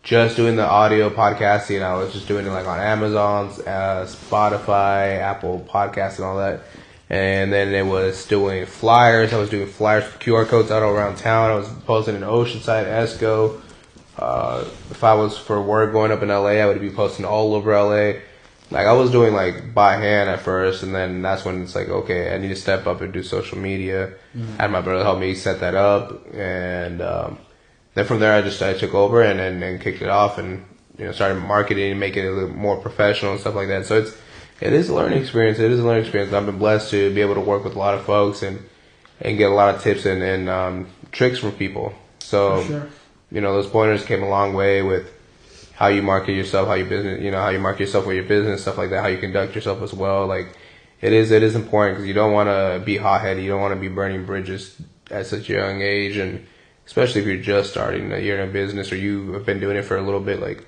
just doing the audio podcasting. I was just doing it like on Amazon, Spotify, Apple Podcasts, and all that. And then it was doing flyers. I was doing flyers with QR codes out around town. I was posting in Oceanside, Esco. If I was for work going up in LA, I would be posting all over LA. Like I was doing like by hand at first, and then that's when it's like, okay, I need to step up and do social media. I had my brother help me set that up, and then from there I took over and kicked it off, and started marketing and making it a little more professional and stuff like that. So it is a learning experience. It is a learning experience. I've been blessed to be able to work with a lot of folks and get a lot of tips and tricks from people. So For sure. Those pointers came a long way with how you market yourself, how you business, how you market yourself with your business, stuff like that, how you conduct yourself as well. Like it is important because you don't want to be hot-headed. You don't want to be burning bridges at such a young age, and especially if you're just starting, you're in a business or you have been doing it for a little bit. Like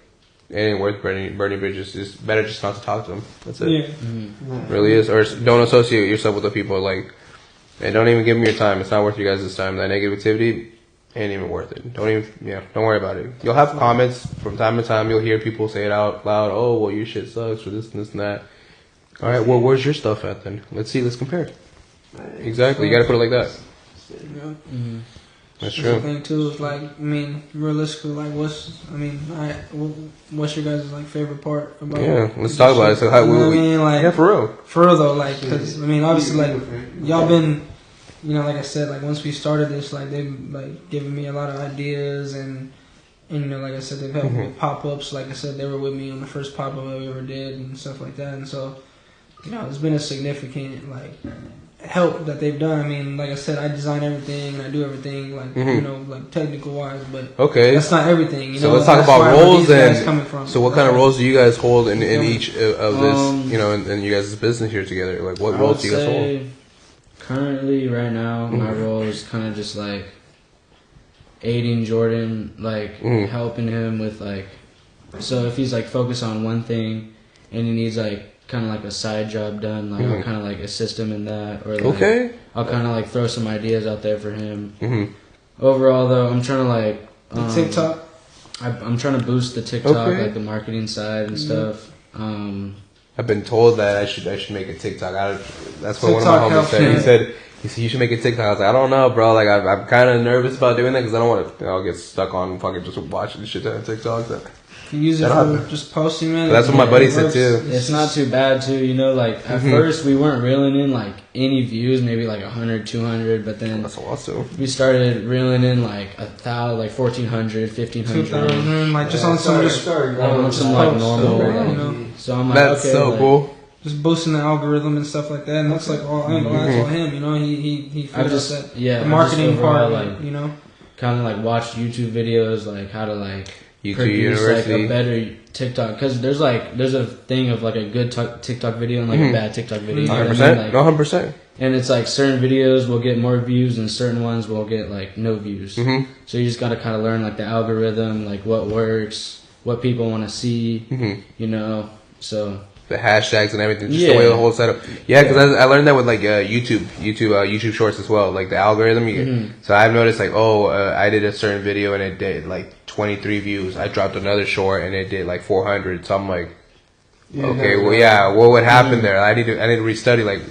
it ain't worth burning bridges. It's better just not to talk to them. That's it. Yeah. It really is. Or don't associate yourself with the people. Like, and don't even give them your time. It's not worth you guys' time. That negativity ain't even worth it. Don't worry about it. You'll have comments from time to time. You'll hear people say it out loud. Oh, well, your shit sucks or this and this and that. All right, well, where's your stuff at then? Let's see. Let's compare. Exactly. You got to put it like that. Yeah. That's That's true. the thing too. Is like, realistically, like, what's your guys' like favorite part about? Yeah, let's talk about it. So how like, for real. For real though, like, because obviously, like, y'all been, like I said, like once we started this, like they've like given me a lot of ideas and like I said, they've helped me with pop-ups. Like I said, they were with me on the first pop-up that we ever did and stuff like that. And so, it's been a significant like help that they've done. Like I said, I design everything and I do everything like like technical wise, but that's not everything. So let's talk about roles then. Coming from. So what kind of roles do you guys hold in each of this? In you guys' business here together? Like what roles do you guys hold? Currently, right now, my role is kind of just like aiding Jordan, like helping him with like. So if he's like focused on one thing, and he needs like kind of like a side job done, like I'll kind of like assist him in that, or like I'll kind of like throw some ideas out there for him. Overall, though, I'm trying to like TikTok. I'm trying to boost the TikTok, like the marketing side and stuff. I've been told that I should make a TikTok. That's what one of my homies said. He said you should make a TikTok. I was like, I don't know, bro. Like I'm kind of nervous about doing that because I don't want to get stuck on fucking just watching shit on TikToks. You use it for just posting, man. That's what my buddy said too. It's not too bad too, like at first we weren't reeling in like any views, maybe like 100, 200, but then that's a lot too. We started reeling in like 1,000, like 1,400, 1,500, 2,000, like just on some like normal. So I'm like, that's okay, so like, cool. Just boosting the algorithm and stuff like that, and that's like all. That's all him, He figured out that the marketing part, like kind of like watch YouTube videos, like how to like YouTube produce University. like a better TikTok, because there's a thing of like a good TikTok video and like a bad TikTok video. 100%, 100%. And it's like certain videos will get more views and certain ones will get like no views. So you just got to kind of learn like the algorithm, like what works, what people want to see, So the hashtags and everything, just the way the whole setup. Yeah, because I learned that with like YouTube Shorts as well, like the algorithm. So I've noticed like, I did a certain video and it did like 23 views. I dropped another short and it did like 400. So I'm like, what would happen there? I need to restudy like.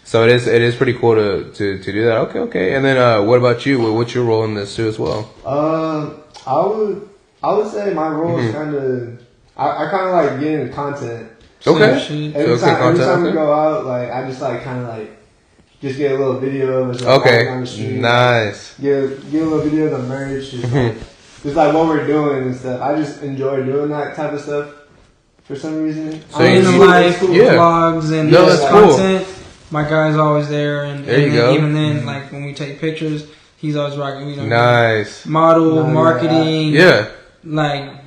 So it is pretty cool to do that. Okay. And then what about you? What's your role in this too as well? I would say my role is kind of I kind of like getting the content. Okay. Every time we go out, like I just like kind of like just get a little video of us walking down the street. Nice. Get a little video of the merch. Just like what we're doing and stuff. I just enjoy doing that type of stuff for some reason. So in the life, vlogs and that's content. Cool. My guy's always there, and there you go. Even then, like when we take pictures, he's always rocking. Nice. Model, marketing. Yeah. Like.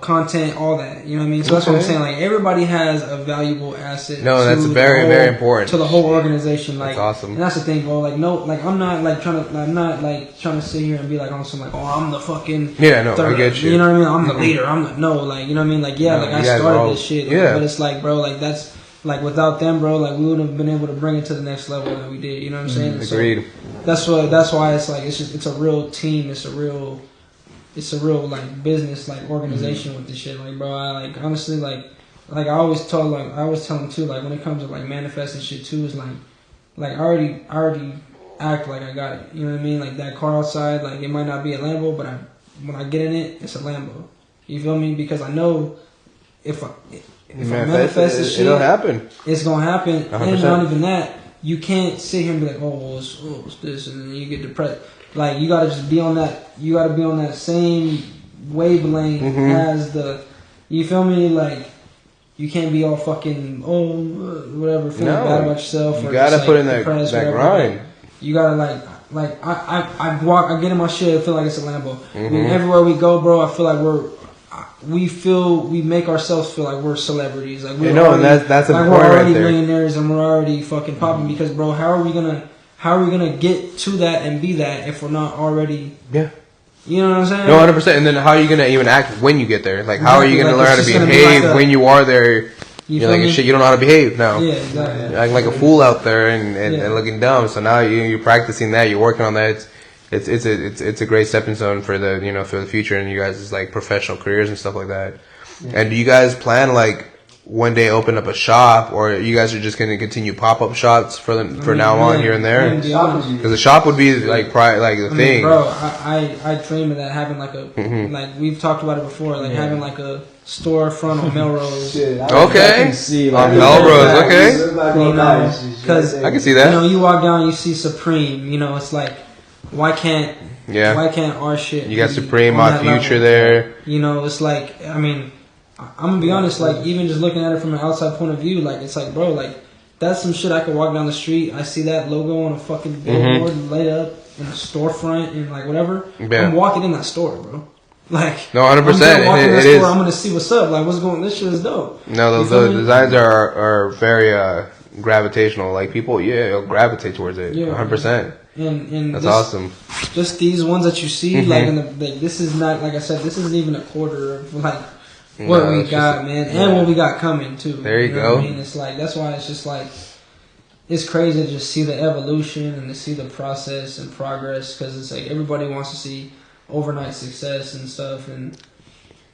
Content, all that. You know what I mean? So that's what I'm saying. Like everybody has a valuable asset. No, that's very, very important to the whole organization. Like, that's awesome. And that's the thing, bro. Like, I'm not trying to sit here and be like on some like, I'm the fucking. Yeah, no, I get you. You know what I mean? I'm the leader. Like, you know what I mean? Like, I started this shit. Yeah. But it's like, bro, like that's like without them, bro, like we wouldn't have been able to bring it to the next level that we did. You know what I'm saying? Agreed. So that's why it's like it's a real team. It's a real it's a real like business like organization with this shit. Like, bro, I like honestly like I always tell them too, like when it comes to like manifesting shit too, is like I already act like I got it. You know what I mean? Like that car outside, like it might not be a Lambo, but when I get in it, it's a Lambo. You feel me? Because I know if I manifest this shit, it'll happen. It's gonna happen. 100%. And not even that, you can't sit here and be like, oh, it's this, and then you get depressed. Like you gotta just be on that. You gotta be on that same wavelength as the. You feel me? Like you can't be all fucking whatever, feeling bad about yourself. You or gotta just, put in like, that grind. You gotta like I get in my shit. I feel like it's a Lambo. I mean, everywhere we go, bro, I feel like we make ourselves feel like we're celebrities. Like we're already, and that's like important we're already right there. millionaires and we're already fucking popping. Because, bro, how are we gonna get to that and be that if we're not already? Yeah. You know what I'm saying? No, 100%. And then how are you gonna even act when you get there? Like, how are you gonna Exactly, learn how to it's just gonna be behave like a- when you are there? You You're feel like, me? shit, you don't know how to behave now. Yeah, exactly. You're acting like a fool out there and Yeah. looking dumb. So now you're practicing that. You're working on that. It's a great stepping stone for the future and you guys' like professional careers and stuff like that. Yeah. And do you guys plan like one day open up a shop, or you guys are just going to continue pop up shops for now on here and there? Because the shop would be like the thing. Bro, I dream of that, having like a like we've talked about it before, like having like a storefront on Melrose. Okay, like, on Melrose. Okay, You know, because I can see that. You know, you walk down, you see Supreme. You know, it's like, why can't our shit? You got be Supreme, on My that Future level? there. You know, it's like, I mean, I'm gonna be honest. Like, even just looking at it from an outside point of view, like it's like, bro, like that's some shit I could walk down the street. I see that logo on a fucking billboard laid up in a storefront and like whatever. Yeah. I'm walking in that store, bro. Like, no, 100%. I'm walking in that It store. is. I'm gonna see what's up. Like, what's going? This shit is dope. No, You feel the me? designs are very gravitational. Like people, they'll gravitate towards it. Yeah. 100%. And That's this, awesome. Just these ones that you see, like, this is not, like I said, this isn't even a quarter of like what we got, man, and what we got coming too. There you know go. what I mean, it's like that's why it's just like it's crazy to just see the evolution and to see the process and progress, because it's like everybody wants to see overnight success and stuff, and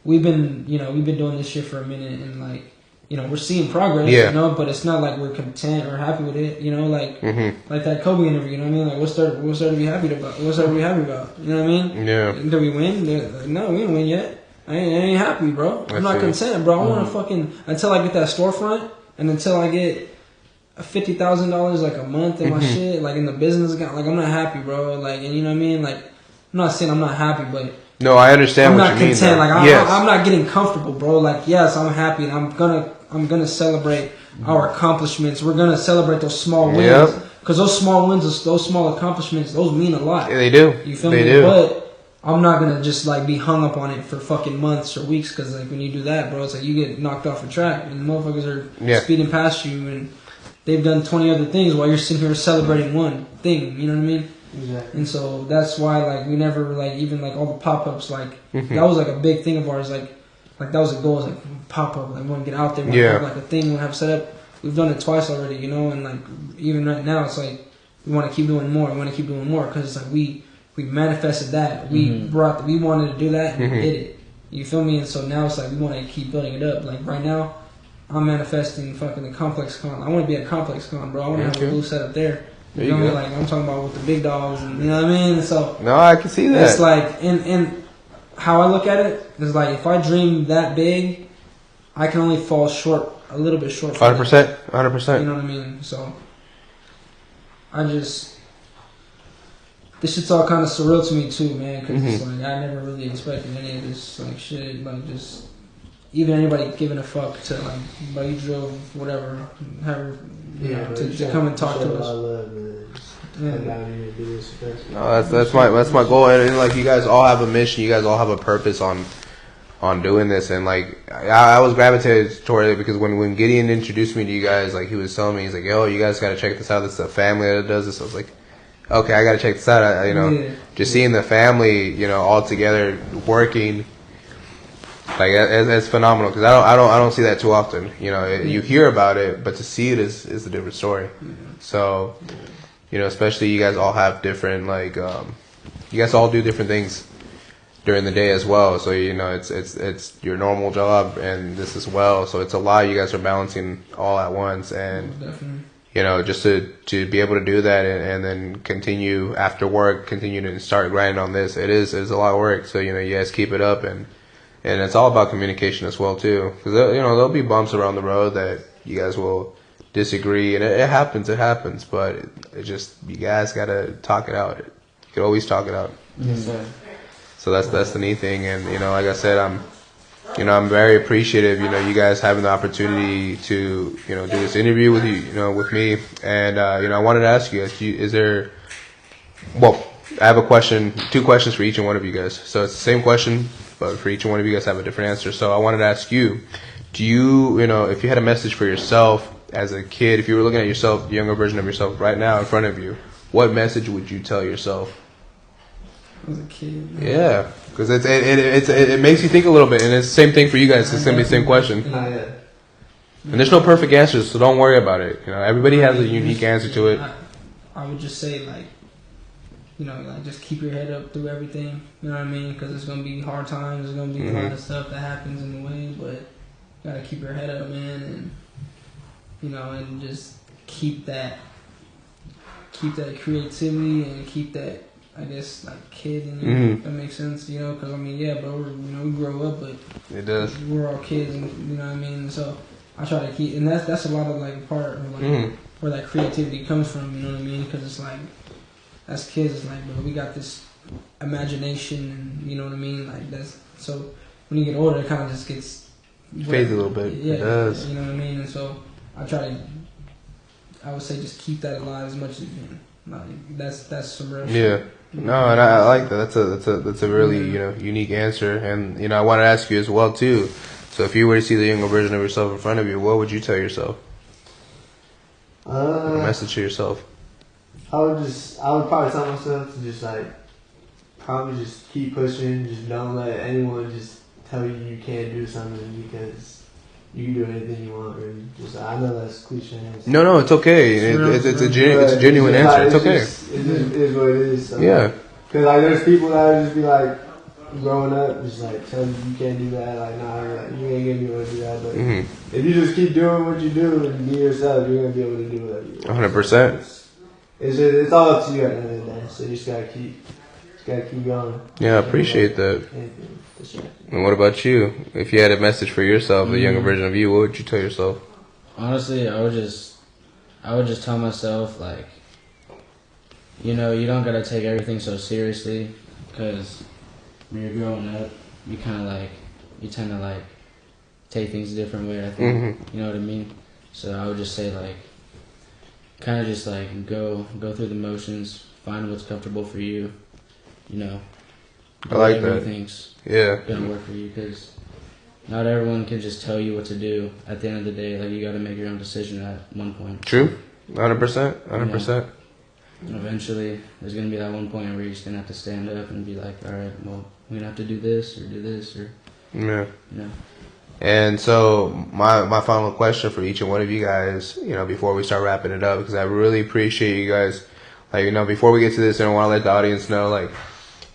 we've been doing this shit for a minute, and like, you know, we're seeing progress, Yeah. you know, but it's not like we're content or happy with it, you know, like that Kobe interview, you know what I mean? Like, what's there to be happy about? What's there to be happy about? You know what I mean? Yeah. Did we win? No, we didn't win yet. I ain't happy, bro. I'm not content, bro. I want to fucking, until I get that storefront and until I get $50,000 like a month in my shit, like in the business account, like I'm not happy, bro. Like, and you know what I mean? Like, I'm not saying I'm not happy, but No, I understand I'm what not you mean. content. Like, Yes. I'm not getting comfortable, bro. Like, yes, I'm happy, and I'm gonna celebrate our accomplishments. We're gonna celebrate those small wins, Yep. because those small wins, those small accomplishments, those mean a lot. They do. You feel They me? do. But I'm not gonna just like be hung up on it for fucking months or weeks, because like when you do that, bro, it's like you get knocked off the track and motherfuckers are speeding past you and they've done 20 other things while you're sitting here celebrating one thing. You know what I mean? Exactly. And so that's why like we never like even like all the pop ups, like that was like a big thing of ours. Like that was a goal, like pop up. Like we want to get out there, we want to have like a thing we have set up. We've done it twice already, you know, and like even right now it's like we want to keep doing more. We want to keep doing more because it's like we manifested that. We wanted to do that and we did it. You feel me? And so now it's like we want to keep building it up. Like right now, I'm manifesting fucking the Complex Con. I want to be at Complex Con, bro. I want to have a booth set up there. You know what I mean? Like I'm talking about with the big dogs, and you know what I mean. So no, I can see that. it's like, and how I look at it is like if I dream that big, I can only fall short a little bit short. 100%, You 100%. know what I mean? So this shit's all kind of surreal to me too, man. Because it's like I never really expected any of this like shit, like just even anybody giving a fuck to like, but you drove whatever, to come and talk to us. No, that's my goal, and like you guys all have a mission, you guys all have a purpose on doing this, and like I was gravitated toward it because when Gideon introduced me to you guys, like he was telling me, he's like, yo, you guys got to check this out. This is a family that does this. I was like, okay, I got to check this out. Just seeing the family, all together working, like it's phenomenal because I don't see that too often. You hear about it, but to see it is a different story. So. Especially you guys all have different, you guys all do different things during the day as well. So it's your normal job and this as well. So it's a lot you guys are balancing all at once, and Definitely. just to be able to do that and then continue after work, continue to start grinding on this. It's a lot of work. So you guys keep it up, and it's all about communication as well too. Because there'll be bumps around the road that you guys will disagree, and it happens, but it just, you guys gotta talk it out. You can always talk it out. Yes, sir. So that's the neat thing. And like I said, I'm very appreciative, you guys having the opportunity to do this interview with you, with me. And I wanted to ask you, is there, well, I have two questions for each and one of you guys. So it's the same question, but for each one of you guys have a different answer. So I wanted to ask you, do you, if you had a message for yourself as a kid, if you were looking at yourself, the younger version of yourself right now in front of you, what message would you tell yourself? As a kid. Yeah, because it makes you think a little bit, and it's the same thing for you guys. It's gonna be the same question, and there's no perfect answers, so don't worry about it. Everybody has a unique answer to it. I would just say just keep your head up through everything. You know what I mean? Because it's gonna be hard times. There's gonna be a lot of stuff that happens in the way, but you gotta keep your head up, man, and and just keep that creativity and keep that, I guess, like kid in you, if that makes sense, because bro, we grow up, but it does. We're all kids, and you know what I mean. So I try to keep, and that's a lot of like part of where that creativity comes from. You know what I mean? Because it's like, as kids, it's like, bro, we got this imagination, and you know what I mean. Like that's, so when you get older, it kind of just gets fades a little bit. Yeah, it does. You know what I mean? And so I would say just keep that alive as much as you can. Like that's some real shit. No, and I like that. That's a really unique answer, and I want to ask you as well too. So if you were to see the younger version of yourself in front of you, what would you tell yourself? A message to yourself. I would probably tell myself to just probably just keep pushing. Just don't let anyone just tell you can't do something, because you can do anything you want. Really. I know that's cliche. No, it's okay. It's a genuine answer. It's okay. It is what it is. So. Yeah. Because there's people that would just be growing up, just telling you can't do that. Nah, you ain't gonna be able to do that. But if you just keep doing what you do and be yourself, you're gonna be able to do whatever you want. 100%. It's all up to you at the end of the day. So you just gotta keep going. Yeah, I appreciate that. And what about you? If you had a message for yourself, a younger version of you, what would you tell yourself? Honestly, I would just tell myself, you don't gotta take everything so seriously, because when you're growing up, you tend to take things a different way, I think. You know what I mean? So I would just say kind of just go through the motions, find what's comfortable for you, I like that. Everything's gonna work for you, because not everyone can just tell you what to do. At the end of the day, you got to make your own decision at one point. True, 100%. And eventually, there's gonna be that one point where you're just gonna have to stand up and be like, all right, well, we're gonna have to do this, or yeah. And so my final question for each and one of you guys, before we start wrapping it up, because I really appreciate you guys. Before we get to this, I want to let the audience know,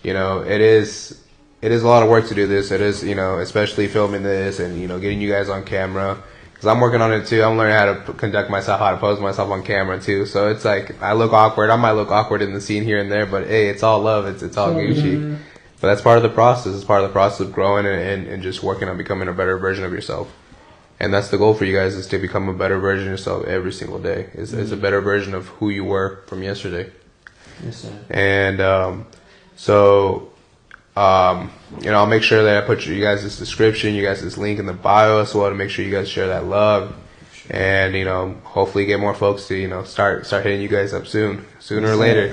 it is a lot of work to do this. It is, especially filming this and, getting you guys on camera. Because I'm working on it too. I'm learning how to conduct myself, how to pose myself on camera too. So it's I look awkward. I might look awkward in the scene here and there, but hey, it's all love. It's all Gucci. But that's part of the process. It's part of the process of growing and just working on becoming a better version of yourself. And that's the goal for you guys, is to become a better version of yourself every single day. It's a better version of who you were from yesterday. Yes, sir. And I'll make sure that I put you guys this description, you guys this link in the bio as well, to make sure you guys share that love, and hopefully get more folks to start hitting you guys up sooner or later.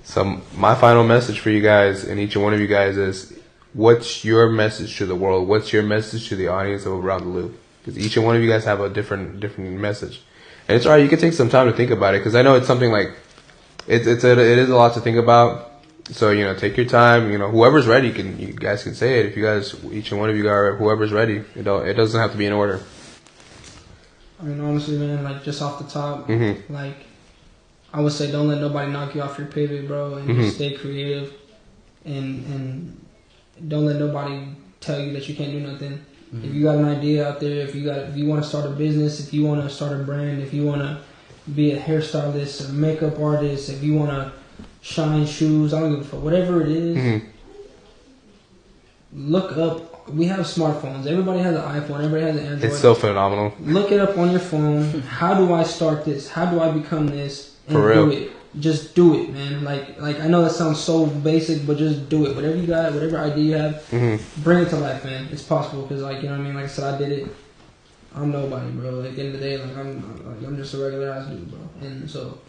So my final message for you guys, and each one of you guys, is, what's your message to the world? What's your message to the audience of Around the Loop? Because each and one of you guys have a different message, and it's alright. You can take some time to think about it, because I know it's something it is a lot to think about. So, take your time. Whoever's ready, you guys can say it. If you guys, each and one of you are, whoever's ready, it doesn't have to be in order. I mean, honestly, man, just off the top, I would say, don't let nobody knock you off your pivot, bro, and just stay creative, and don't let nobody tell you that you can't do nothing. If you got an idea out there, if you want to start a business, if you want to start a brand, if you want to be a hairstylist, a makeup artist, if you want to shine shoes, I don't give a fuck. Whatever it is, look up. We have smartphones. Everybody has an iPhone. Everybody has an Android. It's so phenomenal. Look it up on your phone. How do I start this? How do I become this? And For real. do it. Just do it, man. Like I know that sounds so basic, but just do it. Whatever you got, whatever idea you have, bring it to life, man. It's possible because, like, you know what I mean. Like I said, I did it. I'm nobody, bro. Like, at the end of the day, like I'm just a regular ass dude, bro. And so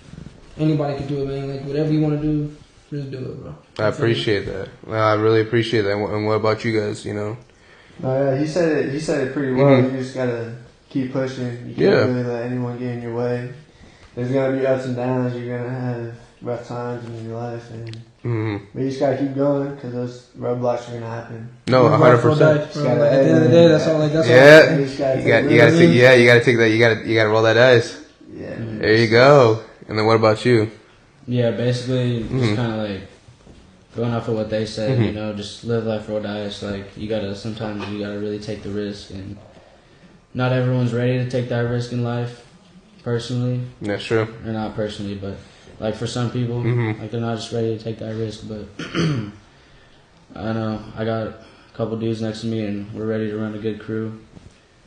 anybody can do it, man. Like, whatever you want to do, just do it, bro. I appreciate that. I really appreciate that. And what about you guys? You know? Yeah, he said it pretty well. You just gotta keep pushing. You can't really let anyone get in your way. There's gonna be ups and downs. You're gonna have rough times in your life, and but you just gotta keep going because those roadblocks are gonna happen. No, 100%. At the end of the day, that's all. Like that's all. You gotta take that. You gotta roll that dice. Yeah. There you go. And then what about you? Yeah, basically, just kind of like going off of what they said. You know, just live life, roll dice. Like sometimes you gotta really take the risk, and not everyone's ready to take that risk in life. Personally, That's true. or not personally, but like for some people, like they're not just ready to take that risk. But I know I got a couple dudes next to me, and we're ready to run a good crew,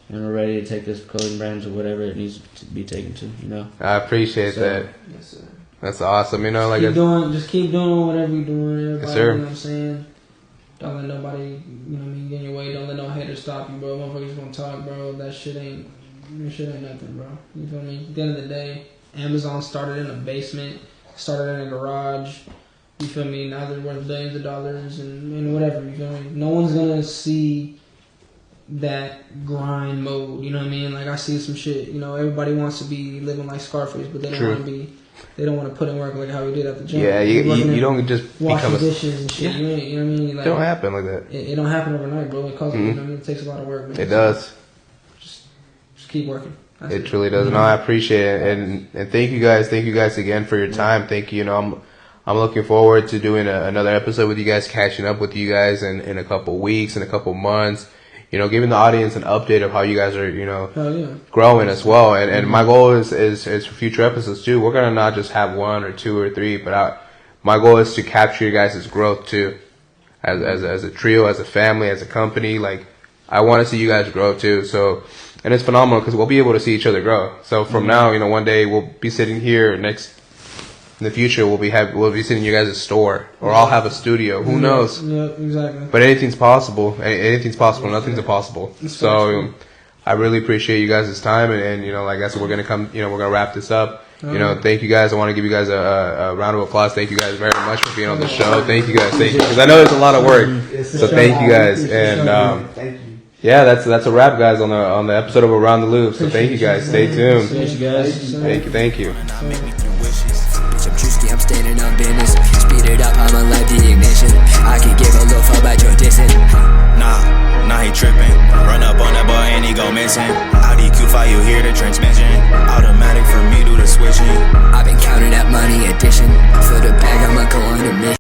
and we're ready to take this clothing brand to whatever it needs to be taken to. You know, I appreciate that. Yes, sir. That's awesome. You know, like Just keep doing whatever you're doing. Everybody, Yes, sir. You know what I'm saying? Don't let nobody, you know what I mean, get in your way. Don't let no hater stop you, bro. Motherfuckers gonna talk, bro. That shit ain't nothing, bro. You feel me? At the end of the day, Amazon started in a basement, started in a garage. You feel me? Now they're worth billions of dollars and whatever. You feel me? No one's gonna see that grind mode. You know what I mean? Like I see some shit. You know, everybody wants to be living like Scarface, but they don't want to be. They don't want to put in work like how we did at the gym. Yeah, you don't just washing become dishes and shit. You know what I mean? Like, It don't happen like that. It don't happen overnight, bro. It costs. You know what I mean? It takes a lot of work, man. It does. Just keep working. That's It truly does. No, I appreciate it, and thank you guys. Thank you guys again for your time. Thank you. You know, I'm looking forward to doing another episode with you guys, catching up with you guys in a couple weeks, in a couple months. You know, giving the audience an update of how you guys are, you know, growing as well. And my goal is for future episodes too. We're gonna not just have 1 or 2 or 3, but my goal is to capture you guys' growth too, as a trio, as a family, as a company. Like, I want to see you guys grow too. So, and it's phenomenal because we'll be able to see each other grow. So from now, you know, one day we'll be sitting here in the future, we'll be sitting in you guys' store, or I'll have a studio. Who knows? Yeah, exactly. But anything's possible. Anything's possible. Nothing's impossible. So I really appreciate you guys' time, and you know, like I said, we're gonna wrap this up. You know, thank you guys. I want to give you guys a round of applause. Thank you guys very much for being on the show. Thank you guys. Thank you, because I know it's a lot of work. So thank you guys. And Thank you. yeah, that's a wrap, guys, on the episode of Around the Loop. So thank you guys. Stay tuned. thank you guys. Thank you. Bitch, I'm Drewski, I'm standing on business. Speed it up, I'm a live